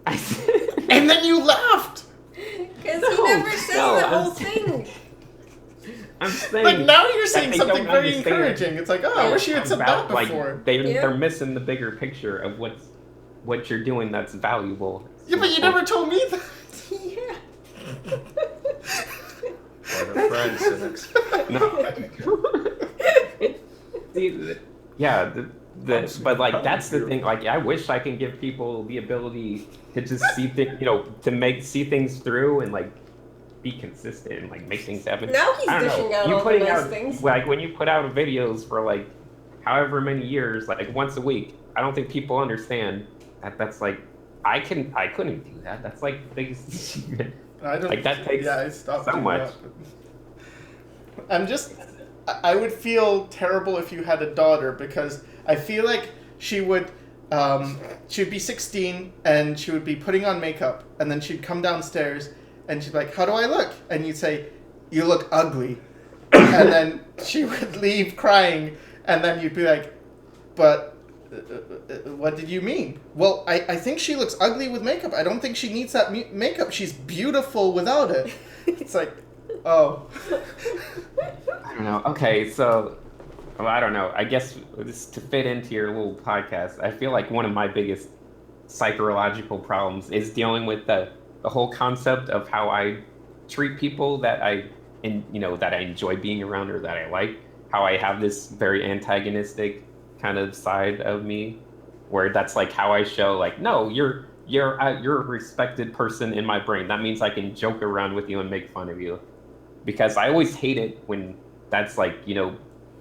And then you laughed. Because he never says the whole thing. I'm saying. But now you're saying something very encouraging. It's like, I wish you had said that before. Like, they're missing the bigger picture of what you're doing that's valuable. Yeah, but you never told me that. Yeah. What a friend, Sinix. Yeah, but like that's the thing. Like, I wish I can give people the ability to just see things, see things through and like be consistent and like make things happen. Now he's dishing out all the nice things. Like when you put out videos for like however many years, like once a week, I don't think people understand that's like I couldn't do that. That's like the biggest achievement. Like that takes so much. I would feel terrible if you had a daughter because I feel like she would be 16 and she would be putting on makeup and then she'd come downstairs and she'd be like, how do I look? And you'd say, you look ugly. And then she would leave crying and then you'd be like, but what did you mean? Well, I think she looks ugly with makeup. I don't think she needs that makeup. She's beautiful without it. It's like, oh. I don't know. Okay, so I don't know. I guess just to fit into your little podcast, I feel like one of my biggest psychological problems is dealing with the whole concept of how I treat people that I enjoy being around or that I like. How I have this very antagonistic kind of side of me, where that's like how I show like, no, you're a respected person in my brain. That means I can joke around with you and make fun of you, because I always hate it when that's like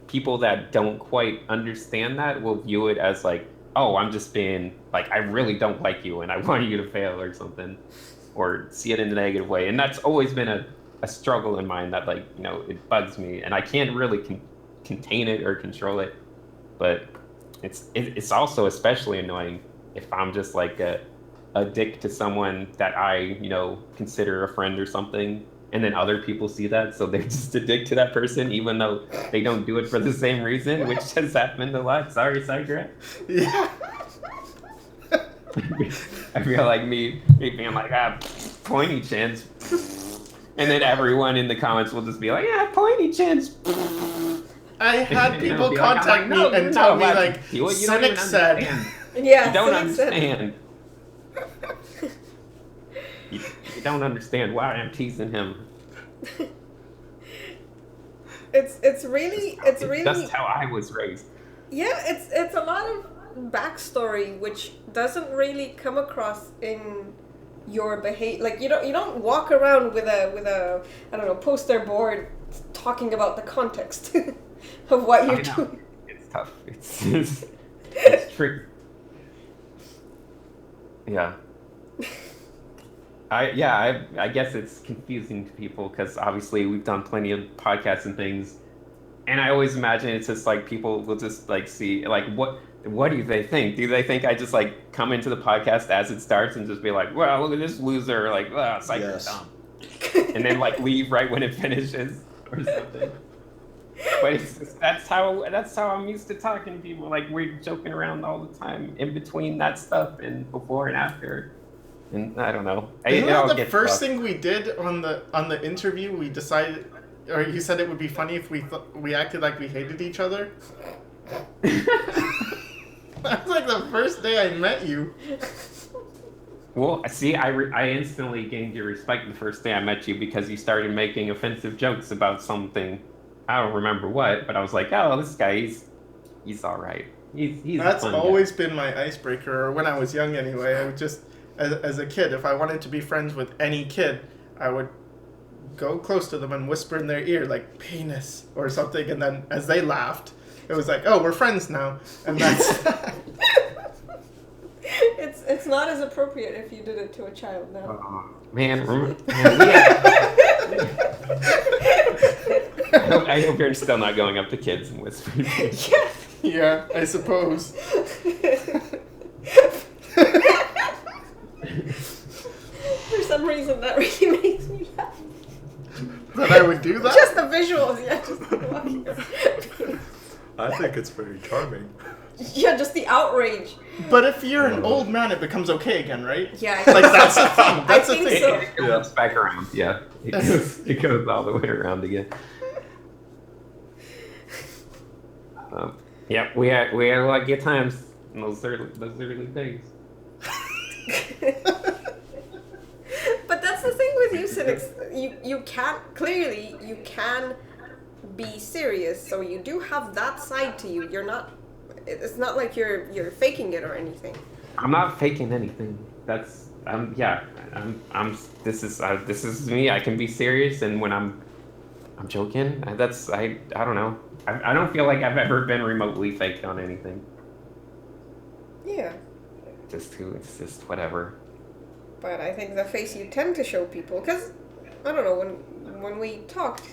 people that don't quite understand that will view it as like, oh, I'm just being like, I really don't like you and I want you to fail or something, or see it in a negative way. And that's always been a struggle in mine that like it bugs me and I can't really contain it or control it. But it's also especially annoying if I'm just like a dick to someone that I consider a friend or something, and then other people see that, so they're just a dick to that person, even though they don't do it for the same reason, which has happened a lot. Sorry, Sycra. Yeah. I feel like me being like, pointy chins, and then everyone in the comments will just be like, yeah, pointy chins. I had people contact me and tell me like, Sinix said. Yeah, you don't understand. You don't understand why I'm teasing him. It's really that's how I was raised. Yeah, it's a lot of backstory which doesn't really come across in your behavior. Like you don't walk around with a I don't know, poster board talking about the context of what you're doing. It's tough. It's tricky. Yeah. I guess it's confusing to people because obviously we've done plenty of podcasts and things, and I always imagine it's just like people will just like see like what do they think? Do they think I just like come into the podcast as it starts and just be like, well, look at this loser, like, Sycra's dumb, and then like leave right when it finishes or something? But that's how I'm used to talking to people. Like we're joking around all the time in between that stuff and before and after. And I don't know. Isn't that the first thing we did on the interview? We decided, or you said it would be funny if we acted like we hated each other. That was like the first day I met you. Well, see, I instantly gained your respect the first day I met you because you started making offensive jokes about something. I don't remember what, but I was like, oh, this guy, he's all right. He's That's a fun always guy. been my icebreaker, or when I was young anyway. I would just, as a kid, if I wanted to be friends with any kid, I would go close to them and whisper in their ear, like, penis, or something, and then as they laughed, It was like, oh, we're friends now, and that's. It's not as appropriate if you did it to a child now. I hope you're still not going up to kids and whispering. Yeah. Yeah, I suppose. For some reason, that really makes me laugh. That I would do that? Just the visuals, yeah. Just walking around. I think it's very charming. Yeah, just the outrage. But if you're an old man, it becomes okay again, right? Yeah. Like, that's the thing. That's the think thing. so. It goes back around. Yeah, it goes all the way around again. Yeah, we had a lot of good times in those early days. But that's the thing with you, Sinix. You can be serious. So you do have that side to you. You're not. It's not like you're faking it or anything. I'm not faking anything. This is me. I can be serious, and when I'm joking. I don't know. I don't feel like I've ever been remotely faked on anything. Yeah. It's just whatever. But I think the face you tend to show people, because I don't know, when we talked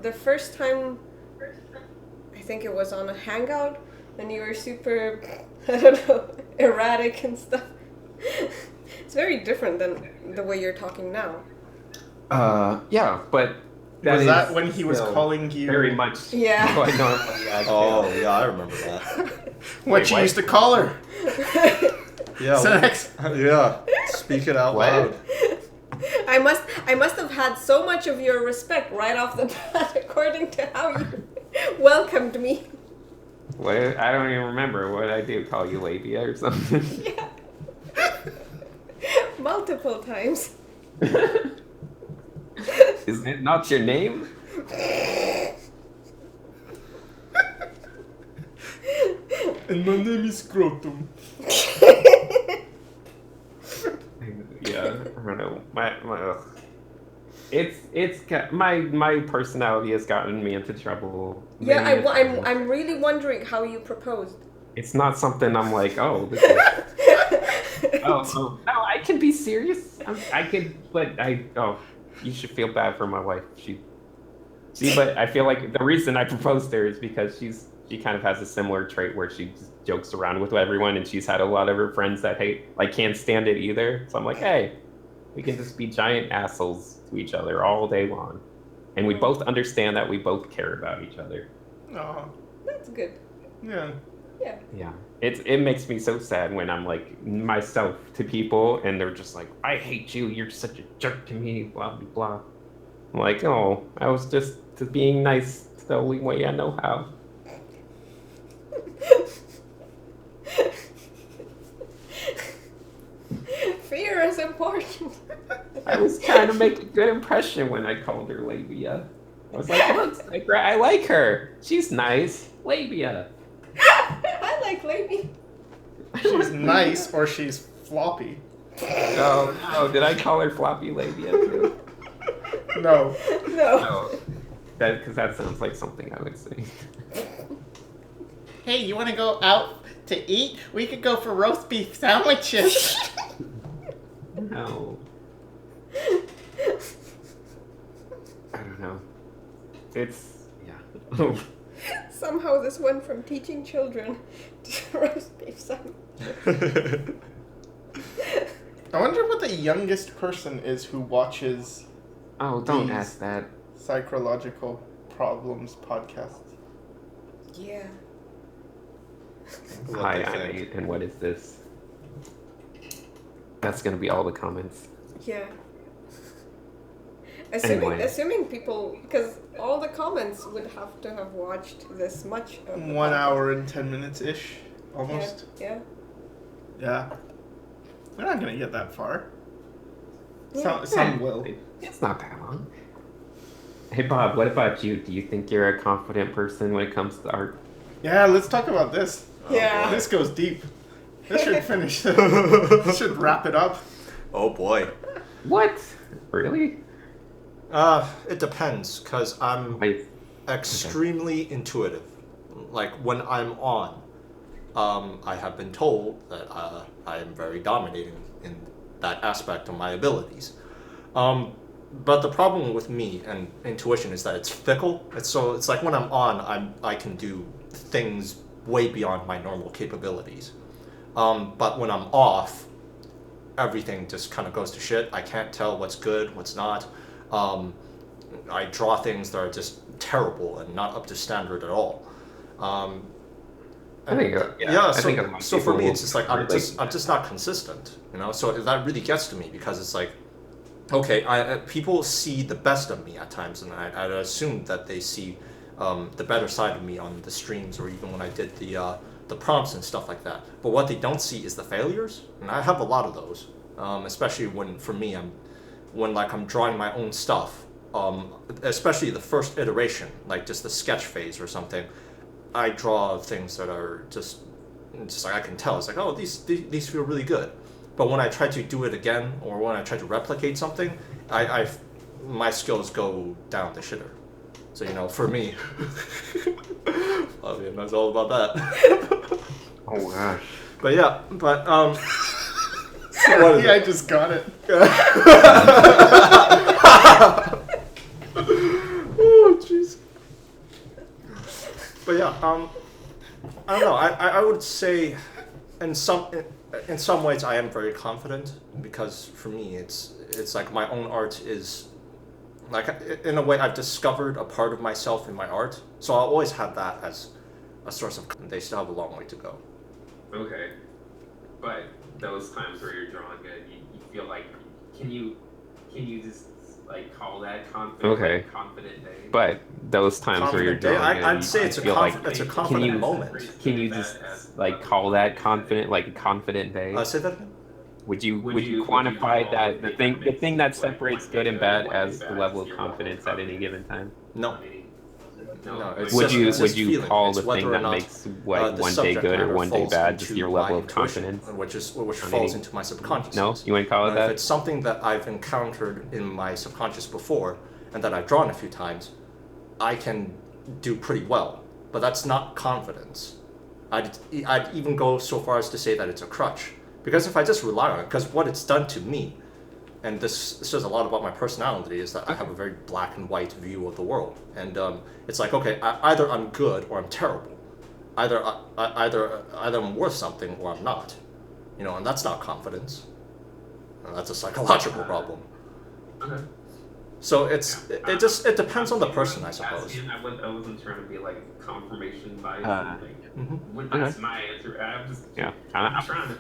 the first time, I think it was on a hangout, and you were super, I don't know, erratic and stuff. It's very different than the way you're talking now. Yeah, but Was that when he was calling you? Very much. Yeah. How I normally act. Oh, yeah, I remember that. What you used to call her? Yeah. Sex. Yeah. Speak it out What? loud. I must have had so much of your respect right off the bat, according to how you welcomed me. What? I don't even remember what I do. Call you labia or something? Yeah. Multiple times. Is it not your name? And my name is Scrotum. Yeah, I don't know. My personality has gotten me into trouble. Yeah, many times. I'm really wondering how you proposed. It's not something I'm like, oh, this is. Oh, no, I can be serious. You should feel bad for my wife. But I feel like the reason I proposed to her is because she kind of has a similar trait where she just jokes around with everyone, and she's had a lot of her friends that can't stand it either. So I'm like, hey, we can just be giant assholes to each other all day long, and we both understand that we both care about each other. Oh, That's good. yeah. Yeah. Yeah, it makes me so sad when I'm like myself to people, and they're just like, I hate you. You're such a jerk to me. Blah blah blah. I'm like, oh, I was just being nice the only way I know how. Fear is important. I was trying to make a good impression when I called her labia. I was like, look, Sycra, I like her. She's nice. Labia. I like lady. She's nice or she's floppy. Oh, no. Did I call her floppy labia too? No. No. No. Because that sounds like something I would say. Hey, you want to go out to eat? We could go for roast beef sandwiches. No. I don't know. Yeah. Somehow this went from teaching children to roast beef sandwich. I wonder what the youngest person is who watches Oh, don't These- ask that. Psychological Problems podcast. Yeah. What Hi, they I'm think. 8, and what is this? That's gonna be all the comments. Yeah. Anyway. Assuming people, because all the comments would have to have watched this much of the 1 podcast. hour and 10 minutes ish, almost. Yeah. Yeah. They're not gonna get that far. Yeah. Some will. It's not that long. Hey, Bob, what about you? Do you think you're a confident person when it comes to art? Yeah, let's talk about this. Yeah. This goes deep. This should finish. This should wrap it up. Oh boy. What? Really? It depends, because I'm Wait. extremely intuitive. like when I'm on, I have been told that I am very dominating in that aspect of my abilities. But the problem with me and intuition is that it's fickle. It's like when I'm on, I can do things way beyond my normal capabilities. But when I'm off, everything just kind of goes to shit. I can't tell what's good, what's not. I draw things that are just terrible and not up to standard at all. I think, So for me, it's just like I'm just not consistent, you know. So that really gets to me because it's like, okay, people see the best of me at times, and I assume that they see the better side of me on the streams or even when I did the prompts and stuff like that. But what they don't see is the failures, and I have a lot of those, especially when for me when I'm drawing my own stuff, especially the first iteration, like just the sketch phase or something. I draw things that are just like I can tell. It's like, oh, these feel really good. But when I try to do it again, or when I try to replicate something, my skills go down the shitter. So, you know, for me, Flavia knows all about that. Oh gosh. But yeah, Sorry, I just got it. Oh, jeez. But yeah, I don't know. I would say, in some ways, I am very confident because for me, it's like my own art is, like in a way, I've discovered a part of myself in my art. So I'll always have that as a source of. They still have a long way to go. Okay, but those times where you're drawing good, you feel like can you just like call that confident? Okay. Like, confident day. But those times confident where you're drawing, I'd say it's a confident moment. Can you just like call that confident, like a confident day? Say that again. Would you quantify that the thing that separates good and bad as the level of confidence at any given time? No. Would you call the thing that makes one day good or one day bad just your level of confidence? Which falls into my subconscious. No, you wouldn't call it that? If it's something that I've encountered in my subconscious before and that I've drawn a few times, I can do pretty well. But that's not confidence. I'd even go so far as to say that it's a crutch. Because if I just rely on it, because what it's done to me, and this says a lot about my personality, is that I have a very black and white view of the world. And it's like, okay, either I'm good or I'm terrible. Either I'm worth something or I'm not. You know, and that's not confidence. That's a psychological problem. Okay. So it depends on the person, I suppose. I wasn't trying to be like confirmation bias. That's my answer.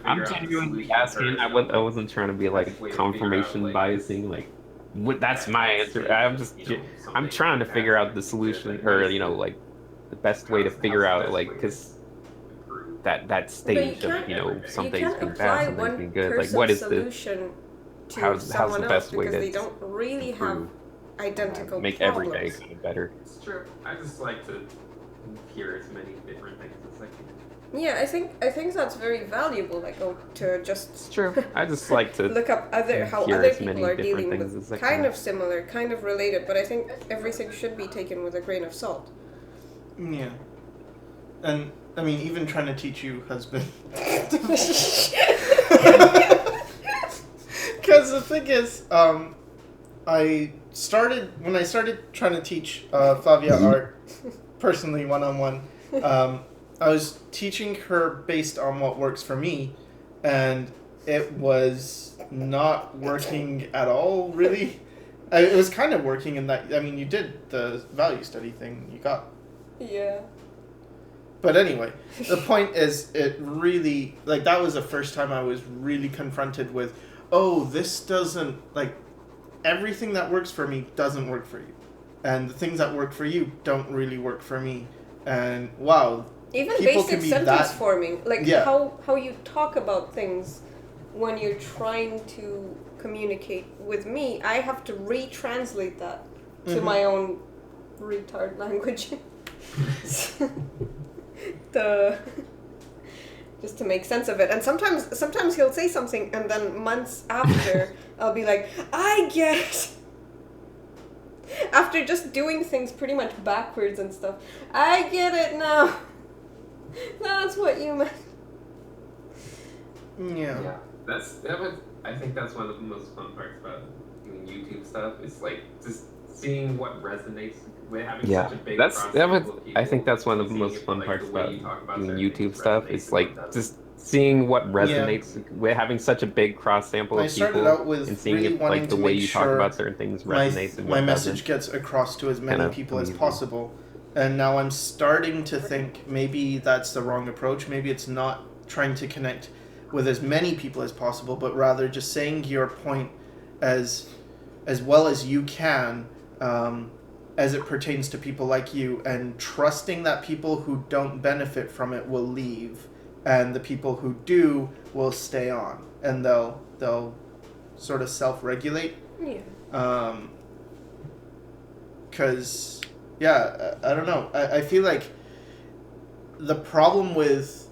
I'm genuinely asking. I wasn't trying to be like confirmation biasing. Like, that's my answer. I'm trying to figure out the solution, or you know, like the best way to figure out, like, because that stage of, you know, some days being bad, some days being good. Like, what is the how's the best way to they don't really have identical make problems. every day kind of better. It's true. I just like to hear as many different things as I can. Yeah, I think that's very valuable. Like, to just. It's true. I just like to look up how other people are dealing with kind of similar, kind of related. But I think everything should be taken with a grain of salt. Yeah, and I mean, even trying to teach you has been. Because the thing is, when I started trying to teach Flavia art personally, one-on-one, I was teaching her based on what works for me, and it was not working at all, really. It was kind of working in that, I mean, you did the value study thing, you got. Yeah. But anyway, the point is, it really, like, that was the first time I was really confronted with, oh, this doesn't, like, everything that works for me doesn't work for you. And the things that work for you don't really work for me. And, wow. Even basic sentence forming, like how you talk about things when you're trying to communicate with me, I have to retranslate that to my own retard language. Just to make sense of it. And sometimes he'll say something and then months after I'll be like, I get it. After just doing things pretty much backwards and stuff. I get it now. That's what you meant. Yeah. I think that's one of the most fun parts about doing YouTube stuff. Is like just seeing what resonates with having such a big I think that's one of the most fun parts about doing YouTube stuff. It's like just seeing what Yeah. resonates with having such a big cross sample I of started people out with and seeing really if wanting like the to way make you talk sure about certain things my resonates and my what message doesn't. gets across to as many Kind of people as easy. possible. And now I'm starting to think maybe that's the wrong approach. Maybe it's not trying to connect with as many people as possible, but rather just saying your point as well as you can, as it pertains to people like you, and trusting that people who don't benefit from it will leave, and the people who do will stay on, and they'll sort of self-regulate. Yeah. Because I don't know. I feel like the problem with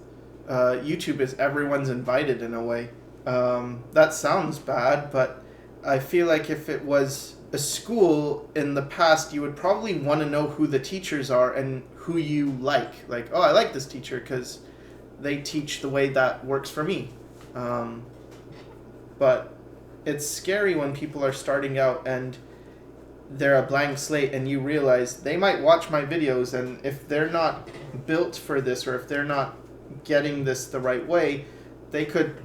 YouTube is everyone's invited in a way. That sounds bad, but I feel like if it was a school in the past, you would probably want to know who the teachers are and who you like. Like, oh, I like this teacher because they teach the way that works for me. But it's scary when people are starting out and they're a blank slate and you realize they might watch my videos, and if they're not built for this or if they're not getting this the right way, they could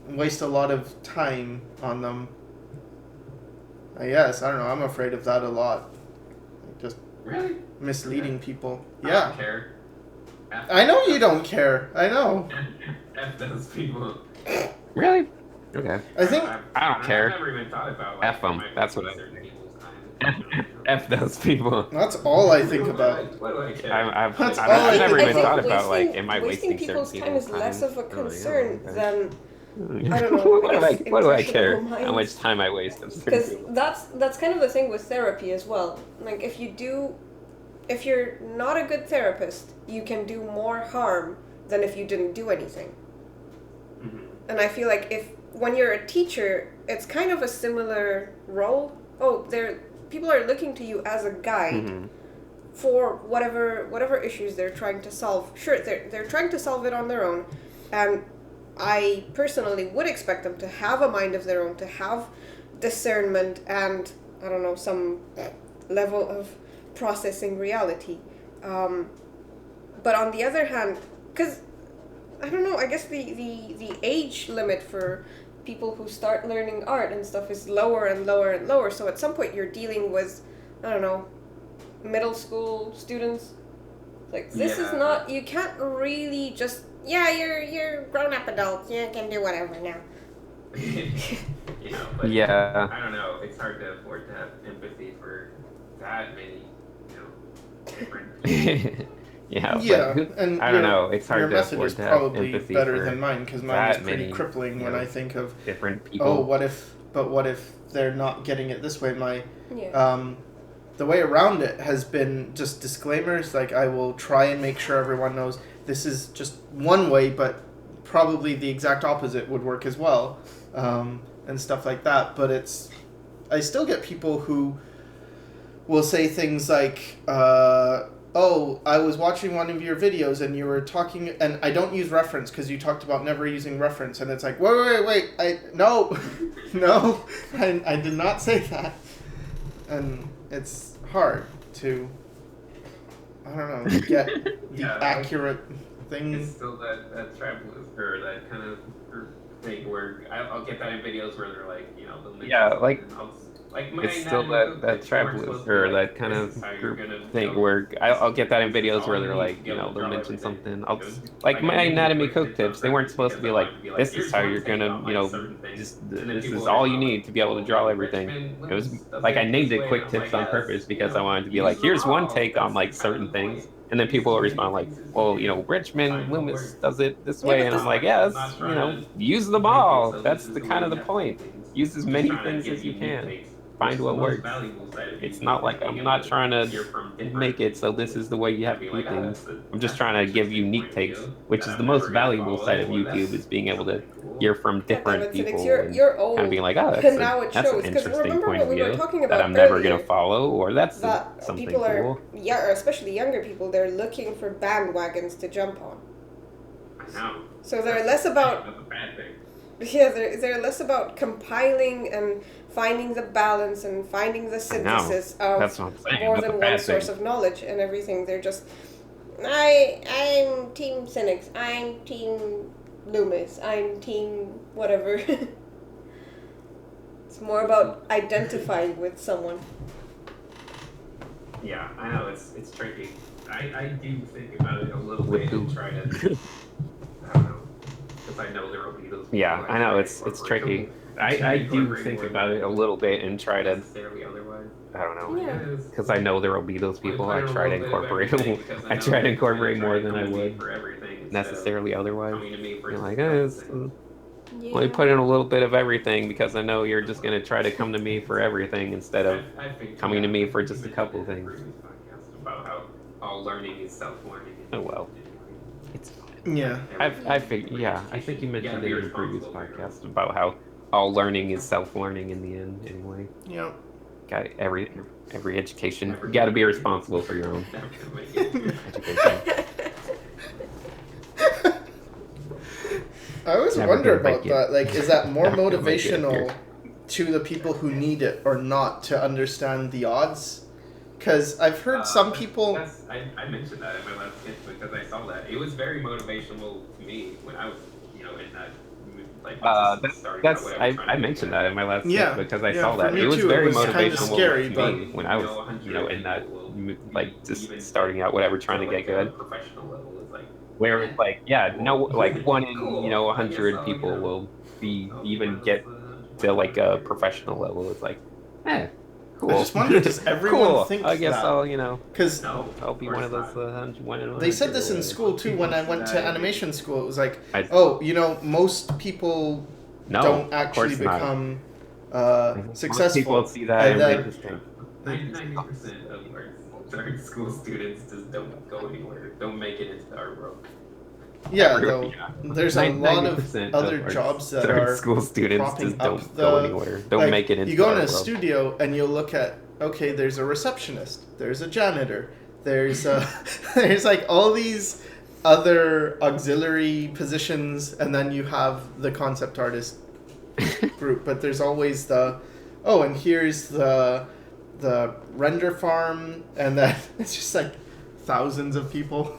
waste a lot of time on them. I guess. I don't know. I'm afraid of that a lot. Just Really? misleading people. I Yeah. don't care. I know you don't care. I know. F those people. Really? Okay. I think I don't care. I've never even thought about F 'em. my That's what I certain think. people's time. F those people. that's all I think about. What do I care? I've That's I've all I never think even about. thought about like, am I wasting wasting certain people's time people's is less of a Oh, yeah, concern okay. than I don't know. What do I care? Impressionable How much minds. time I waste on certain Because people. that's kind of the thing with therapy as well. Like if you're not a good therapist, you can do more harm than if you didn't do anything. Mhm. And I feel like when you're a teacher, it's kind of a similar role. Oh, people are looking to you as a guide Mm-hmm. for whatever issues they're trying to solve. Sure, they're trying to solve it on their own, and I personally would expect them to have a mind of their own, to have discernment and I don't know, some level of processing reality. But on the other hand, because I don't know, I guess the age limit for people who start learning art and stuff is lower and lower and lower. So at some point you're dealing with, I don't know, middle school students. Like this is not, you can't really just, you're grown up adults, you can do whatever now. But Yeah. I don't know. It's hard to afford to have empathy for that many, different people. Yeah, Yeah, but and I don't your- know. It's Your hard to message afford is to have probably empathy better for than mine, because mine is that pretty many, crippling when you know, I think of, different people. oh, what if they're not getting it this way? Yeah. The way around it has been just disclaimers. Like, I will try and make sure everyone knows this is just one way, but probably the exact opposite would work as well, and stuff like that. But I still get people who will say things like, oh, I was watching one of your videos and you were talking, and I don't use reference because you talked about never using reference, and it's like, wait, no, I did not say that. And it's hard to, I don't know, get the accurate thing. It's still that trap or that kind of thing where I'll get that in videos where they're like, they'll mention It's still that trap or that kind of group thing where I'll get that in videos where they're like, they'll mention something. Like my anatomy cook tips, they weren't supposed to be like, this is how you're gonna, this is all you need to be able to draw everything. It was like I named it quick tips on purpose because I wanted to be like, here's one take on like certain things. And then people will respond like, well, Richmond Loomis does it this way. And I'm like, yeah, that's, use them all. That's the kind of the point. Use as many things as you can. Find what works. It's not like I'm not trying to make it so this is the way you have to do things. I'm just trying to give unique takes, which is the most valuable side of YouTube, is being able to hear from different people and kind of being like, oh, that's an interesting point of view that I'm never going to follow, or that's something people are, cool. or especially younger people, they're looking for bandwagons to jump on. So they're less about. That's a bad thing. Yeah, they're less about compiling and finding the balance and finding the synthesis That's of what I'm saying. more That's a than bad one source thing. of knowledge and everything. They're just, I'm Team Sinix, I'm Team Loomis, I'm Team whatever. It's more about identifying with someone. Yeah, I know it's tricky. I do think about it a little bit and try to. I don't know, because I know there will be those. Yeah, I know it's tricky. I do think about it a little bit and try to. Necessarily otherwise. I don't know. Yeah. Because I know there will be those people. I try to incorporate. I try to incorporate more than I would necessarily otherwise. You're like, let me put in a little bit of everything because I know you're just gonna try to come to me for everything instead of coming to me for just a couple things. About how all learning is self-learning. Oh well, it's fine. Yeah. I think you mentioned in your previous podcast about how all learning is self-learning in the end. Anyway. Yeah. Got every education. You got to be responsible for your own education. I always Never wonder gonna about make it. that. Like, is that more Never gonna make it motivational here. to the people who need it or not to understand the odds? Because I've heard some people. I mentioned that in my last sketch because I saw that. It was very motivational to me when I was, in that. I mentioned that in my last Yeah, sketch because I yeah, saw for that. me It was too. It very was kinda motivational scary, to but- me when I was, in that, just starting out, whatever, trying to get good. Professional level is like. Where it's like, one in 100 people will even get to like a professional level. It's like, cool. I just wonder, does everyone cool. think I guess that? I'll Because I'll be one of those 1 they said this in school too. When I went to animation school, it was like, I- most people No, don't of course actually not. become Most successful. people see that And and then- they just think, 90% of our school students just don't go anywhere. Don't make it into our world. Yeah, though, there's a lot of 90% other our jobs that third are school students propping just up don't go the- anywhere. Don't like, make it into you go our in a world. studio and you'll look at, okay, there's a receptionist, there's a janitor, there's there's like all these other auxiliary positions, and then you have the concept artist group, but there's always and here's the render farm, and then it's just like thousands of people.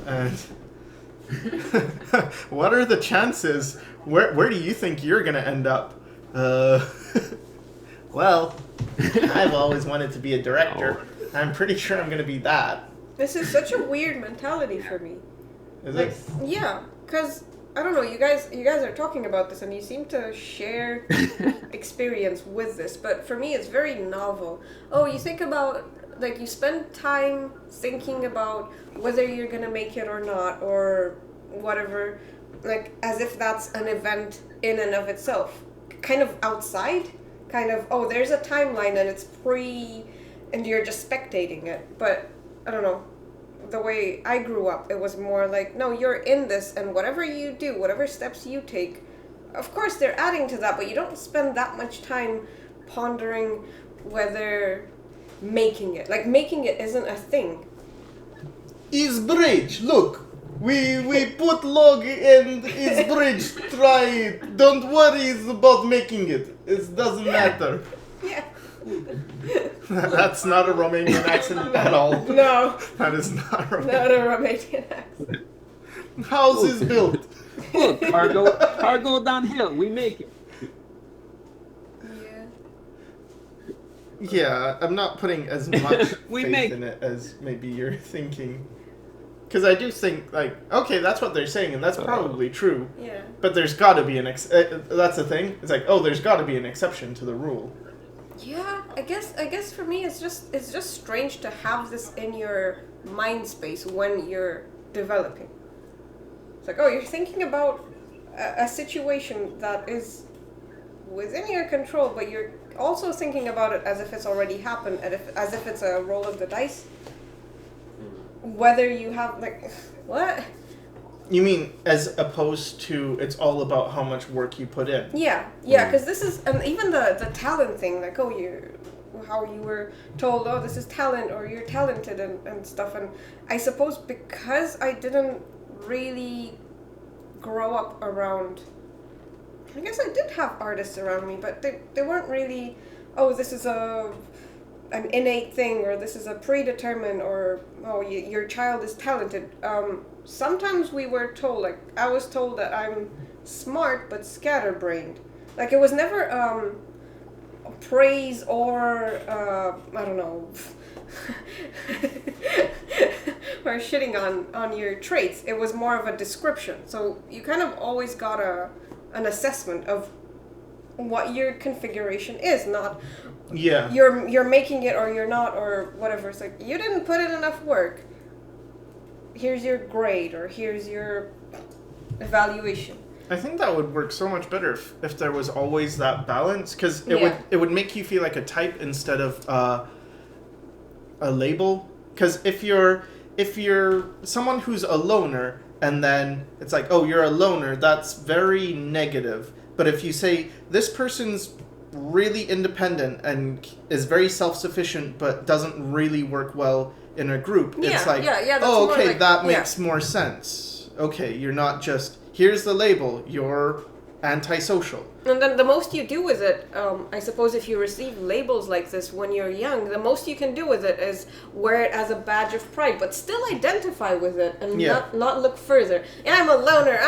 And what are the chances? Where do you think you're gonna end up? Well, I've always wanted to be a director. I'm pretty sure I'm gonna be that. This is such a weird mentality for me. Is Like, it? yeah, because I don't know. You guys are talking about this, and you seem to share experience with this. But for me, it's very novel. Oh, you think about you spend time thinking about whether you're gonna make it or not, or whatever, like as if that's an event in and of itself, kind of outside. Kind of, there's a timeline and it's and you're just spectating it. But I don't know. The way I grew up, it was more like, no, you're in this, and whatever you do, whatever steps you take, of course they're adding to that, but you don't spend that much time pondering whether making it isn't a thing. Is bridge? Look, we put log and is bridge. Try it. Don't worry about making it. It doesn't matter. Yeah. That's not a Romanian accent at all. No, That is not a Romanian. not a Romanian accent. House is built. Look, cargo downhill. We make it. Yeah. Yeah, I'm not putting as much We faith make- in it as maybe you're thinking. Because I do think, okay, that's what they're saying, and that's probably true. Yeah. But there's got to be that's the thing. It's like, there's got to be an exception to the rule. Yeah, I guess for me it's just strange to have this in your mind space when you're developing. It's like, you're thinking about a situation that is within your control, but you're also thinking about it as if it's already happened, as if it's a roll of the dice. Whether you have what? You mean as opposed to it's all about how much work you put in? Yeah, because this is, and even the talent thing, how you were told, this is talent, or you're talented and stuff, and I suppose because I didn't really grow up around. I guess I did have artists around me, but they weren't really. Oh, this is an innate thing, or this is a predetermined, or oh, your child is talented. Sometimes we were told, like I was told that I'm smart but scatterbrained. Like it was never praise or I don't know. or shitting on your traits. It was more of a description. So you kind of always got an assessment of what your configuration is, not you're making it or you're not or whatever. It's like you didn't put in enough work. Here's your grade or here's your evaluation. I think that would work so much better if there was always that balance, because it would make you feel like a type instead of a label. Because if you're someone who's a loner and then it's like, oh, you're a loner, that's very negative. But if you say this person's really independent and is very self-sufficient but doesn't really work well in a group, it's like, oh, okay, that makes more sense. Okay, you're not just, here's the label, you're antisocial. And then the most you do with it, I suppose if you receive labels like this when you're young, the most you can do with it is wear it as a badge of pride, but still identify with it and not look further. Yeah, I'm a loner,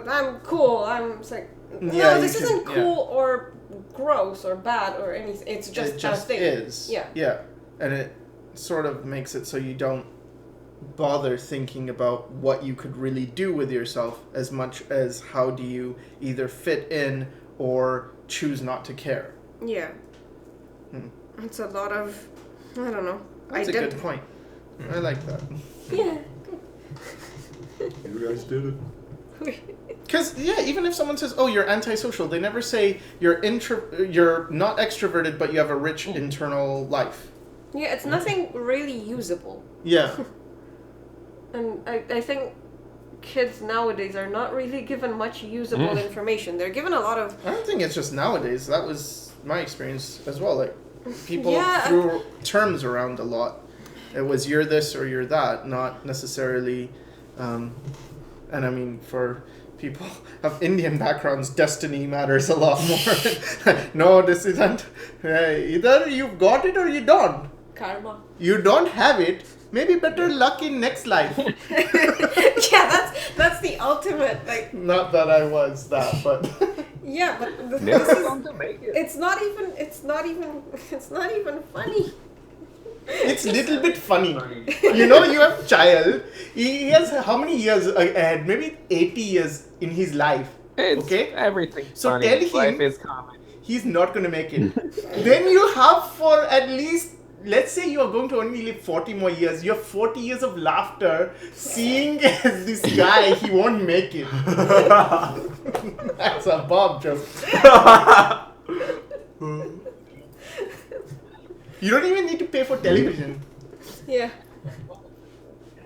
I'm cool, it's like, no, this isn't cool or gross or bad or anything. It's just a thing. It just is. Yeah. Yeah. And it sort of makes it so you don't bother thinking about what you could really do with yourself as much as how do you either fit in or choose not to care. Yeah. It's a lot of, I don't know. That's a good point. I like that. Yeah. You guys did it. Because, even if someone says, oh, you're antisocial, they never say you're not extroverted, but you have a rich internal life. Yeah, it's nothing really usable. Yeah. And I think kids nowadays are not really given much usable information. They're given a lot of... I don't think it's just nowadays. That was my experience as well. Like, people threw terms around a lot. It was you're this or you're that, not necessarily... and I mean, for people of Indian backgrounds, destiny matters a lot more. No, this isn't. Either you've got it or you don't. Karma. You don't have it. Maybe better luck in next life. Yeah, that's the ultimate, like... Not that I was that, but... Yeah, but it's not even funny. It's a little bit funny. You know, you have child. He has how many years ahead? Maybe 80 years in his life. It's everything. So funny. tell him life is comedy. He's not going to make it. Then you have for at least, let's say you are going to only live 40 more years. You have 40 years of laughter seeing this guy, he won't make it. That's a Bob joke. You don't even need to pay for television. Yeah.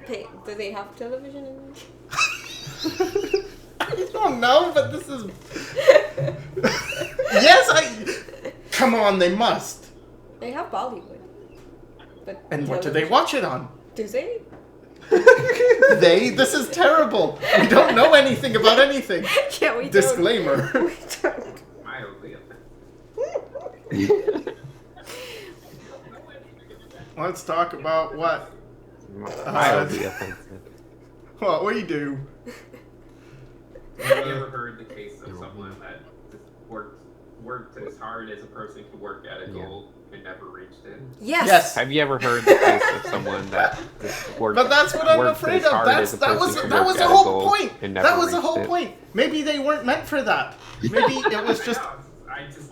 Do they have television in there? I don't know, but this is... Come on, they must. They have Bollywood. But and what do they watch it on? Do they? This is terrible. We don't know anything about anything. Yeah, we Disclaimer. don't. We don't. Let's talk about what? Mildly offensive. What we do. Have you ever heard the case of someone that just worked as hard as a person could work at a goal and never reached it? Yes. Have you ever heard the case of someone that just worked? But that's what I'm afraid of. That was the whole point. That was the whole point. Maybe they weren't meant for that. Maybe it was just.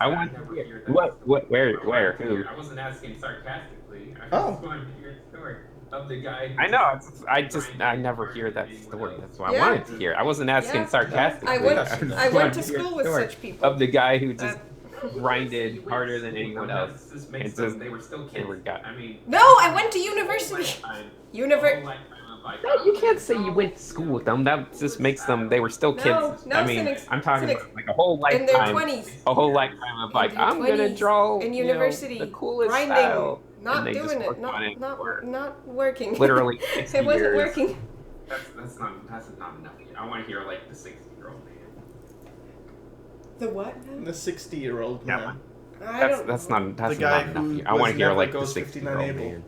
I want to hear what? Where? Who? I wasn't asking sarcastically. I just wanted to hear the story of the guy. I know. I never hear that story. That's why I wanted to hear. I wasn't asking sarcastically. I went to school with such people. Of the guy who just grinded harder than anyone else. And just, they were still kids. I mean, no, I went to university. No, you can't say you went to school with them. That just makes them. They were still kids. No, I mean, Sinix, I'm talking about like a whole lifetime. In their 20s. A whole lifetime of like, I'm gonna draw in university, the coolest grinding, style. not doing it, not working. Literally, It wasn't working. That's not enough. I want to hear like the 60-year-old man. The what now? The 60-year-old man. That's not the guy not who enough. I want to hear like the goes 60-year-old 59 man.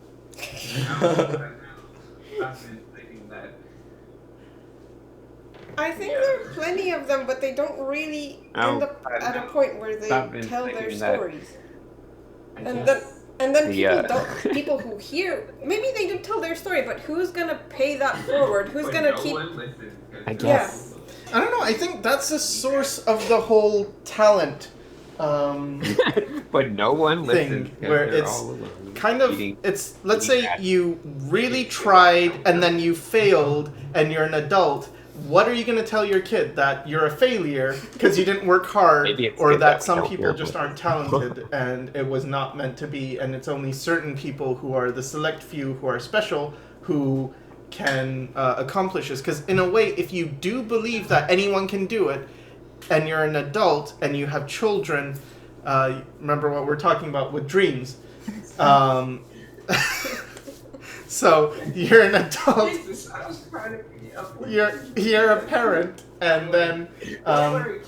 I've been thinking that. I think there are plenty of them, but they don't really end up at a point where they tell their stories. And then people who hear, maybe they do tell their story, but who's gonna pay that forward? Who's gonna keep? I guess. I don't know. I think that's a source of the whole talent. But no one listens. Where it's kind of it's let's say you really tried and then you failed and you're an adult. What are you going to tell your kid? That you're a failure because you didn't work hard, or that some people just aren't talented and it was not meant to be, and it's only certain people who are the select few who are special who can accomplish this? Because in a way, if you do believe that anyone can do it, and you're an adult and you have children, remember what we're talking about with dreams. So you're an adult. You're a parent, and then.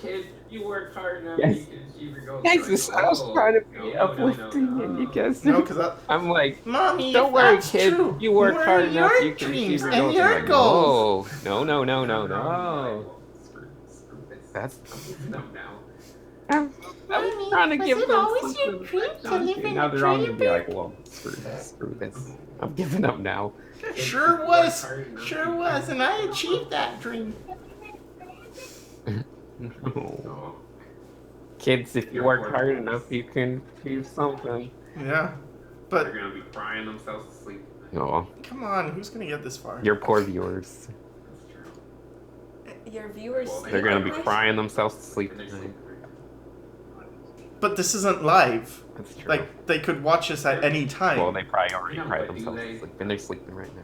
Kid, you work hard enough. Yes. You can achieve your goals. Guys, I was trying to be uplifting, and you guys. No, because I'm like, Mommy, don't worry, that's kid. true. You work What hard are enough. your You can achieve dreams your and goals. your I'm like, goals? No. That's. No, now. I'm trying to give them something. Now they're all gonna be like, well, screw this. I'm giving up now. Sure was, and I achieved that dream. No. Kids, if you work hard enough, you can achieve something. Yeah, They're but gonna be crying themselves to sleep. No, come on, who's gonna get this far? your poor viewers. That's true. Your viewers. They're gonna be crying themselves to sleep And they're tonight. sleeping. But this isn't live. That's true. Like they could watch us at any time. Well, they probably already No, cried but do themselves they- to sleep, and they're sleeping right now.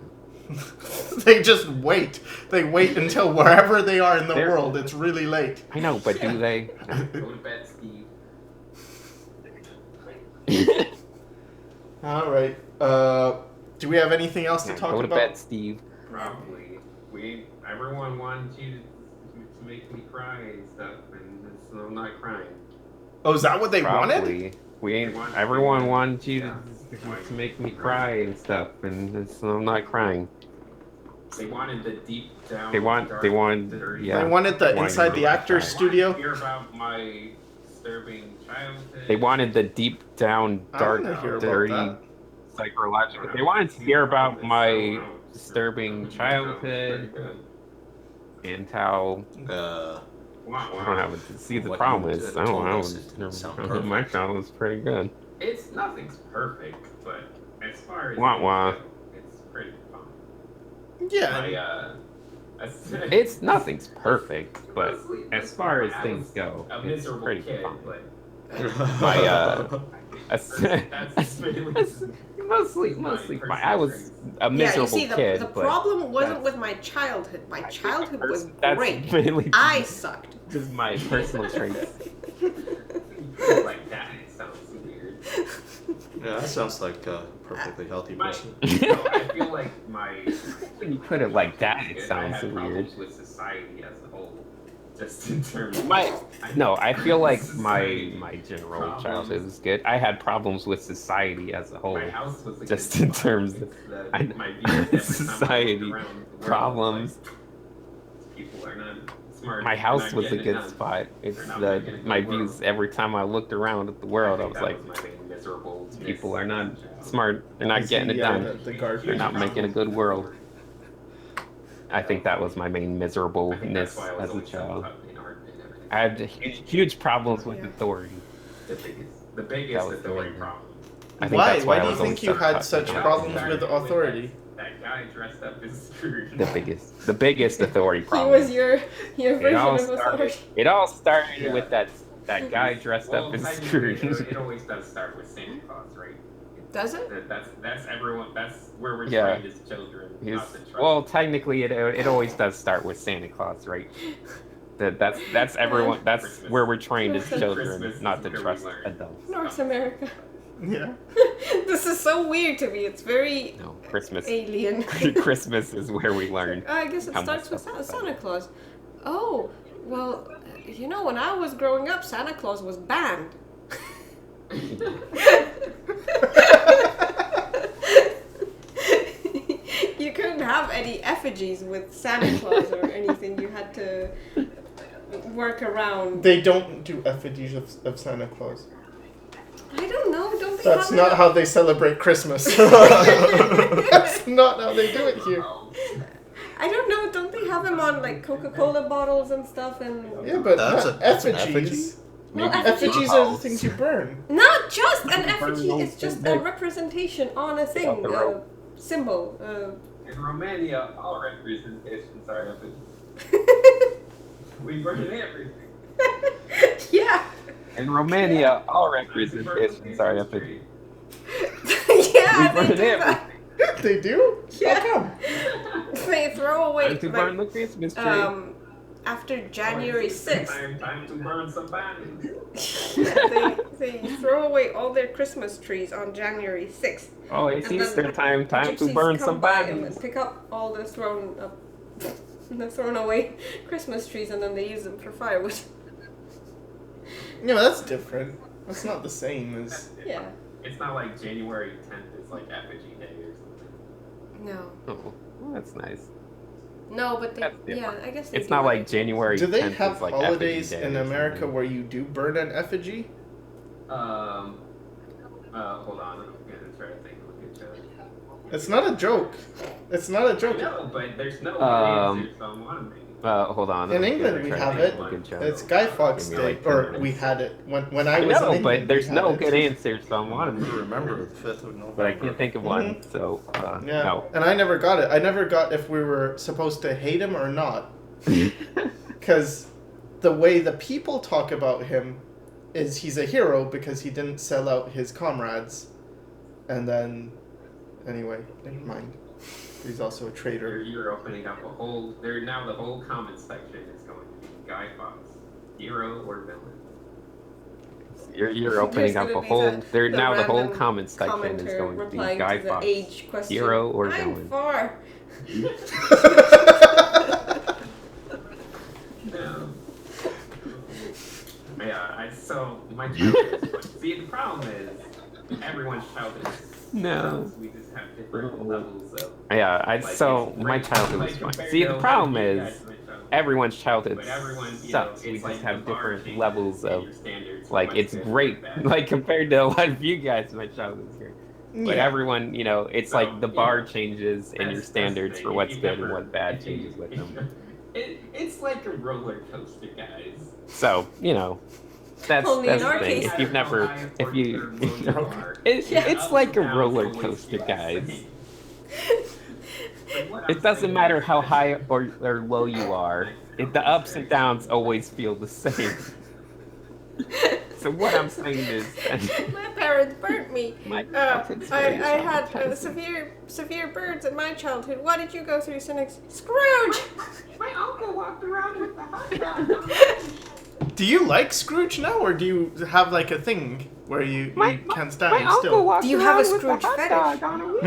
They just wait. They wait until wherever they are in the They're- world, it's really late. I know, but do they? Go to bed, Steve. All right. Do we have anything else to talk Go to about? bed, Steve. Probably. Everyone wanted you to make me cry and stuff, and so I'm not crying. Oh, is that what they wanted? Probably. We ain't. Everyone wanted you to make me cry and stuff, and so I'm not crying. They wanted the deep down. They wanted. dirty- Yeah. They wanted the Wanted inside to the make actor's me cry. studio. Hear about my disturbing childhood. They wanted the deep down, I dark, wanna hear about dirty, that. psychological. They wanted to hear about my So, disturbing pretty childhood good. and how I don't have it. See, the What problem you is, did I told don't us it didn't sound know. My perfect. childhood was pretty good. It's nothing's perfect, but as far as Wah, wah. it's pretty fun. Yeah. It's nothing's perfect, but Mostly- as far as I things was go, a it's miserable pretty kid, fun. but That's mostly fine. I was a miserable yeah, you see, kid, the but problem wasn't that's- with my childhood. My childhood was that's great. mainly I sucked. just my personal traits. like that, it sounds weird. Yeah, that sounds like a perfectly healthy person. No, I feel like When you put it like that, it I sounds had weird. problems with society as a whole, just in terms of No, I feel like society. my general Problems. childhood was good. I had problems with society as a whole. My house was a Just good in spot. terms of- It's the- I- my view every time I looked society, around the world, problems. like, people are not smart. My they're house not was a getting it good done. spot. It's They're not the making a good my world. views every time I looked around at the world. I think was that like, was my main miserable people are not misconception. smart. They're not getting it done. The garbage. They're not making a good world. I think that was my main I think that's miserableness why I was as a always so child. up in art and everything. I had huge problems with Yeah. authority. The That biggest was the authority main- problem. I think Why? that's Why I do you was always think you so had cut such down. problems with authority? That guy dressed up as Scrooge. The biggest authority He problem. was your version all of started- authority. It all started Yeah. with that guy dressed Well, up as technically, Scrooge. it always does start with Santa Claus, right? Does it? That's everyone. That's where we're Yeah. trained as children. He's, Not to trust. well, technically, it always does start with Santa Claus, right? That's everyone. That's where we're trained as children, Christmas not is to where we trust learn. adults. North America. Yeah. This is so weird to me. It's very No, Christmas. alien. Christmas is where we learn. I guess it how starts much with stuff Santa Claus. Oh, well, when I was growing up, Santa Claus was banned. You couldn't have any effigies with Santa Claus or anything. You had to work around. They don't do effigies of Santa Claus. I don't know. Don't they That's have not how they celebrate Christmas. That's not how they do it here. I don't know. Don't they have them on like Coca-Cola bottles and stuff? And Yeah, but That's not an effigies. well, Effigies are the things you burn. Not just an effigy. It's just a representation on a thing, a symbol. In Romania, all representations are effigies. We burn everything. Yeah. In Romania, all representations are effigy. Yeah, We they burn do that. They do? Yeah. How come? They throw away Time to burn the Christmas tree. after January 6th. Time to burn some banners. they throw away all their Christmas trees on January 6th. Oh, it's And then Easter time. Time to gypsies burn come some by and bodies. pick up all the thrown away Christmas trees, and then they use them for firewood. Yeah, that's different. That's not the same as... Yeah. It's not like January 10th is like effigy day or something. No. Oh, well, that's nice. No, but they, That's different. yeah, I guess they It's do not it. like January 10th Do they is have like holidays effigy day in or America something. where you do burn an effigy? Hold on, I'm gonna try to think of a good joke. It's not a joke. It's not a joke. No, but there's no answer, so I'm wondering. Hold on. In I'm England gonna we try to have think it. of a good joke. It's Guy Fawkes Give me, Day, like, 10 or minutes. we had it when I I was in know, England. but there's we had no it. good answer, so I'm wondering. You remember the 5th of November. But I can't think of one, so Yeah, no. and I never got it. I never got if we were supposed to hate him or not, because the way the people talk about him is he's a hero because he didn't sell out his comrades, and then anyway, never mind. He's also a traitor. You're opening up a whole. Now the whole comment section is going to be Guy Fawkes, hero or villain. You're opening up gonna a be whole. the Now the whole random comment section is commenter going to be replying Guy to the Fawkes, age question. hero or I'm villain. far. So my childhood. See, the problem is everyone's childhood. No. We just have different levels of. So my childhood was fine. See, the problem is everyone's childhood But everyone, sucks. We it's just like have the bar different changes levels and of your standards for like what's it's good, great. bad. Like compared to a lot of you guys, my childhood was great. But Yeah. everyone, it's So, like the yeah. bar changes and your That's the standards thing. for If what's you good and never- what bad if you- changes with them. It's like a roller coaster, guys. So that's Only that's in the our thing. case- If you've never, if you, it's like a roller coaster, guys. It doesn't matter how high or low you are. The ups and downs always feel the same. So what I'm saying is, My parents burnt me. my I childhood's very had traumatizing. severe burns in my childhood. What did you go through, Sinix? Scrooge! My uncle walked around with the hot dog. Do you like Scrooge now, or do you have like a thing where you can't stand My uncle still? walked Do you have a around with Scrooge hot fetish? dog on a wheel.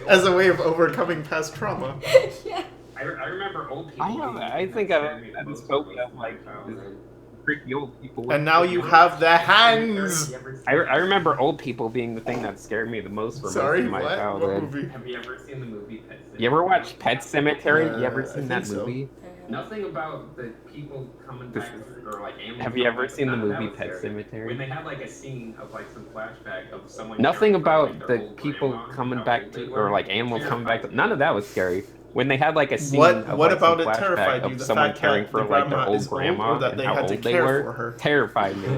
As a way of overcoming past trauma. Yeah. I remember old people. I think I've had this phobia of like freaky old people. And now you have the hands. I remember old people being the thing that scared me the most for Sorry, most of my what? What childhood. movie? Have you ever seen the movie Pet Sematary? You ever watch Pet Cemetery? You ever I seen think that so. movie? Nothing about the people coming back or like animals. Have you ever seen the None of that movie was Pet scary. Cemetery? When they had like a scene of like some flashback of someone. Nothing caring for, about like, the their old people grandma, coming how back old they to, were. or like animals coming back to. None of that was scary. When they had like a scene What of what like, about some it terrified flashback you? of The someone fact caring that for the like their grandma old is old, grandma or that and they how had to old they care were for her? terrified me.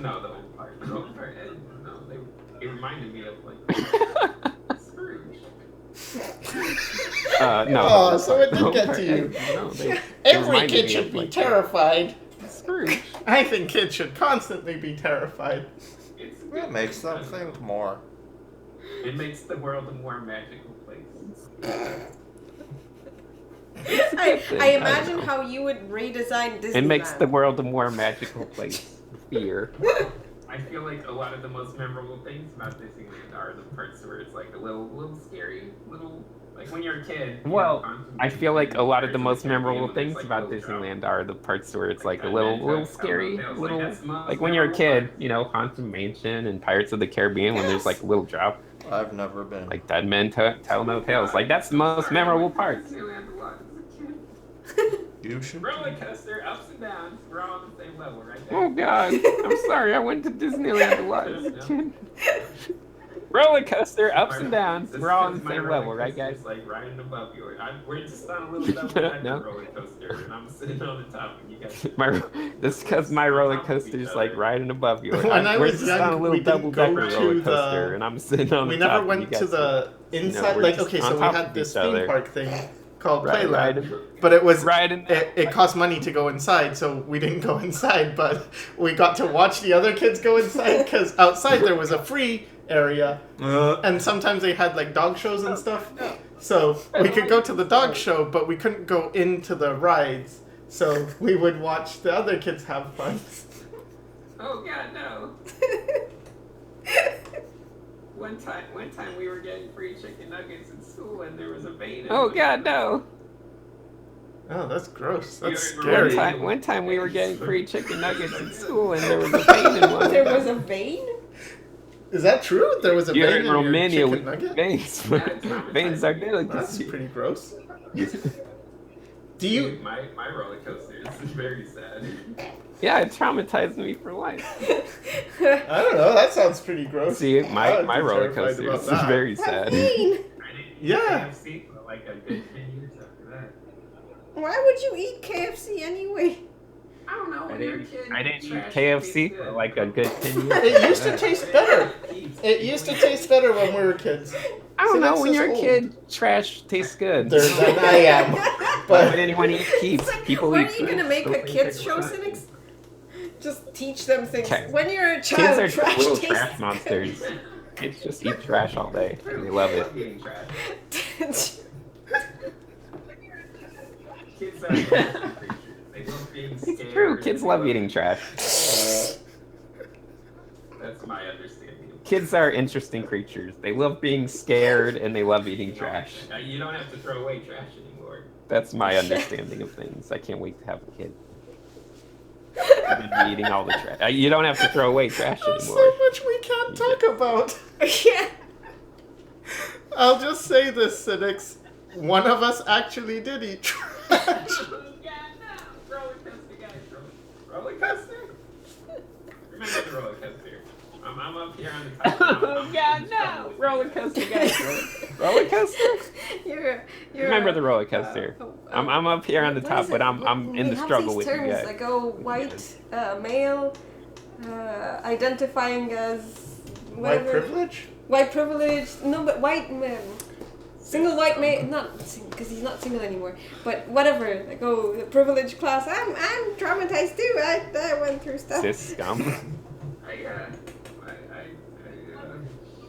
No, the old part. The old part. No, it reminded me of like Scrooge. No. Oh, so it did get to you. No, they Every reminded kid me should of, be like, terrified. Scrooge. I think kids should constantly be terrified. It's It makes them think more. It makes the world a more magical place. I imagine how you would redesign Disneyland. It makes the world a more magical place. Fear. I feel like a lot of the most memorable things about Disneyland are the parts where it's like a little scary, like when you're a kid. Well, I feel like a lot of the most memorable things about Disneyland are the parts where it's like a little scary, like when you're a kid, Haunted Mansion and Pirates of the Caribbean when there's like a little drop. I've never been. Like Dead Men Tell No Tales. Like that's the most memorable part. You should. Roller coaster, ups and downs, we're all on the same level, right? Oh God, I'm sorry. I went to Disneyland a lot as a kid. Roller coaster, ups and downs. We're all on the same level, right, guys? Like riding above you. We're just on a little double No. roller coaster, and I'm sitting on the top, and you guys. This because my roller coaster is like riding above you. When I We're was just young, on a we little didn't go double-decker to roller the- coaster, and I'm sitting on the We top. never and went you to guys the inside. we're Like, just okay, on so we top had of this each other. theme park thing called Right, Playland, but it was riding. it cost money to go inside, so we didn't go inside. But we got to watch the other kids go inside because outside there was a free area, and sometimes they had like dog shows and stuff. So we could go to the dog show, but we couldn't go into the rides. So we would watch the other kids have fun. Oh God, no! One time we were getting free chicken nuggets in school, and there was a vein. Oh God, no! Oh, that's gross. That's One scary. One time we were getting free chicken nuggets in school, and there was a vein in one. There was a vein? Is that true? There was a You're vein in in your Romania chicken with nugget? veins. Veins are That's delicacy. pretty gross. Do you? Dude, my roller coaster is very sad. Yeah, it traumatized me for life. I don't know. That sounds pretty gross. See, I my would be roller terrified coaster about is that. very What sad. vein? I didn't eat Yeah. KFC for like a good 10 years after that. Why would you eat KFC anyway? I don't know. When you're a kid, I didn't eat trash KFC tastes for good. like a good 10 years. It used to taste better. It used to taste better when we were kids. I don't know, Sinix when is you're a old. kid, trash tastes good. There than I am. Why But would anyone eat keeps? People When eat are you gonna trash. make Those a things kids are show, fun. Sinix? Just teach them things. Okay. When you're a Kids child, are trash little tastes trash monsters. Kids just eat trash all day. And they love it. Eating trash. good. Kids are creatures. They love being scared. It's true. Kids love eating trash. That's my understanding. Kids are interesting creatures. They love being scared and they love eating trash. You don't have to throw away trash anymore. That's my understanding of things. I can't wait to have a kid. I'm gonna be eating all the trash. You don't have to throw away trash there's anymore. so much we can't talk about. Yeah. I'll just say this, Sinix. One of us actually did eat trash. Roller coaster, guys. Roller coaster? Remember the roller coaster. I'm up here on the top. Oh God, no! Roller coaster, guys. Roller coaster? You're Remember the roller coaster. I'm up here on the what top, is but it? I'm in We the have struggle these with you terms, guys. like white male, identifying as White whatever. privilege? White privilege. No, but white man. Single white man, not because he's not single anymore. But whatever, like the privileged class. I'm traumatized too. I went through stuff. Cis scum.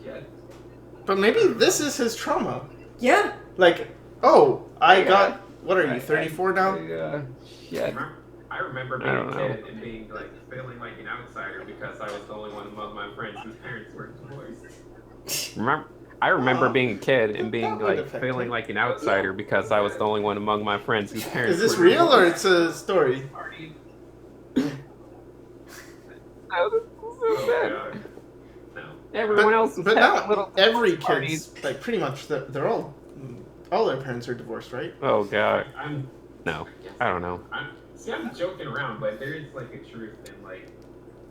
Yeah. But maybe this is his trauma. Yeah. Like, oh, I Yeah. got. What are you, 34 now? Shit. I remember I being don't a know. kid and being like feeling like an outsider because I was the only one among my friends whose parents were divorced. I remember being a kid and being That would like affect feeling him. like an outsider because I was the only one among my friends whose parents Is this were real or divorced. it's a story? Oh, this is so sad. No. Everyone else was but having now little every parties. kid's like pretty much they're all their parents are divorced, right? Oh God, I'm no, I don't know. I'm joking around, but there is like a truth in like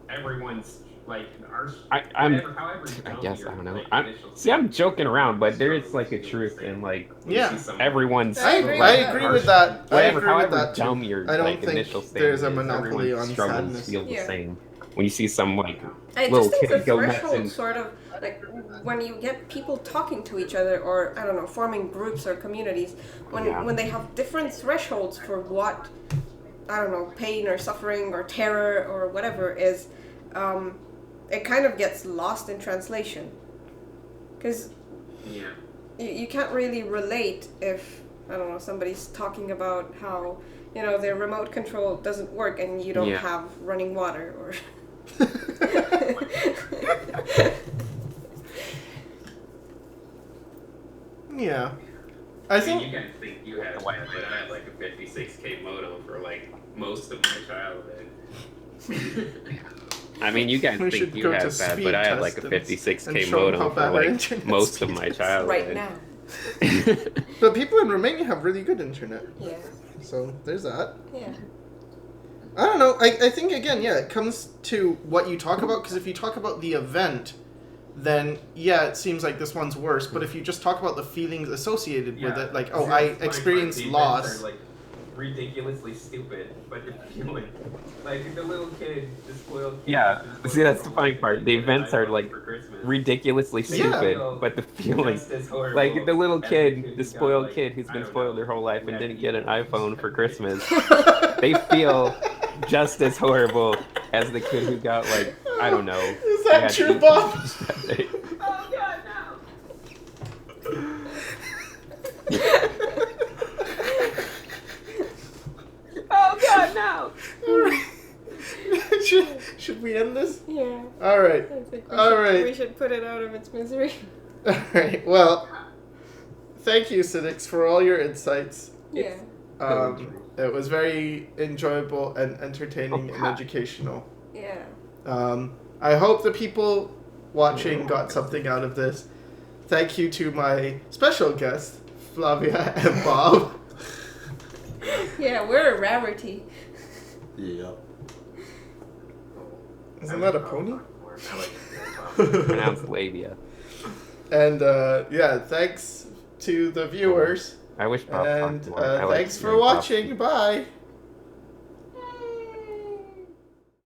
everyone's like our. I'm. However I dumb guess your, I don't know. like, initial I'm joking around, but there is like a truth in like Yeah. everyone's. I agree with that. I Whatever, agree with however that too. dumb your I don't like think initial there's a standard is, monopoly everyone's on struggles sadness. feel the Yeah. same. When you see some like I little just think the kid go nuts threshold and sort of like when you get people talking to each other, or I don't know, forming groups or communities, when they have different thresholds for what, I don't know, pain or suffering or terror or whatever is, it kind of gets lost in translation. Because Yeah. you can't really relate if I don't know, somebody's talking about how, their remote control doesn't work and you don't have running water or... Yeah. I think you can think you had that, but I had like a 56K modem for like most of my childhood. I mean, you guys think you had that, but I had like a 56K modem for like most of my childhood. Right now. But people in Romania have really good internet. Yeah. So there's that. Yeah. I don't know. I think, again, it comes to what you talk about, because if you talk about the event, then, it seems like this one's worse. But if you just talk about the feelings associated with it, like, I experienced loss. Are, like, ridiculously stupid, but the feeling, like, the little kid, the spoiled kid. Yeah, see, that's the funny part. The events are, like, ridiculously stupid, but the feeling, like, the little kid, the spoiled kid who's been spoiled their whole life and didn't get an iPhone for Christmas, they feel just as horrible as the kid who got, like, I don't know. Is that true, Bob? Oh, God, no! Oh, God, no! Should we end this? Yeah. All right. I think we should put it out of its misery. All right. Well, thank you, Sinix, for all your insights. Yeah. It was very enjoyable and entertaining and educational. Yeah. I hope the people watching got something out of this. Thank you to my special guests, Flavia and Bob. Yeah, we're a rarity. Yeah. Isn't that a pony? Pronounced Flavia. And thanks to the viewers. I wish Bob And talked more. thanks for watching. Bye.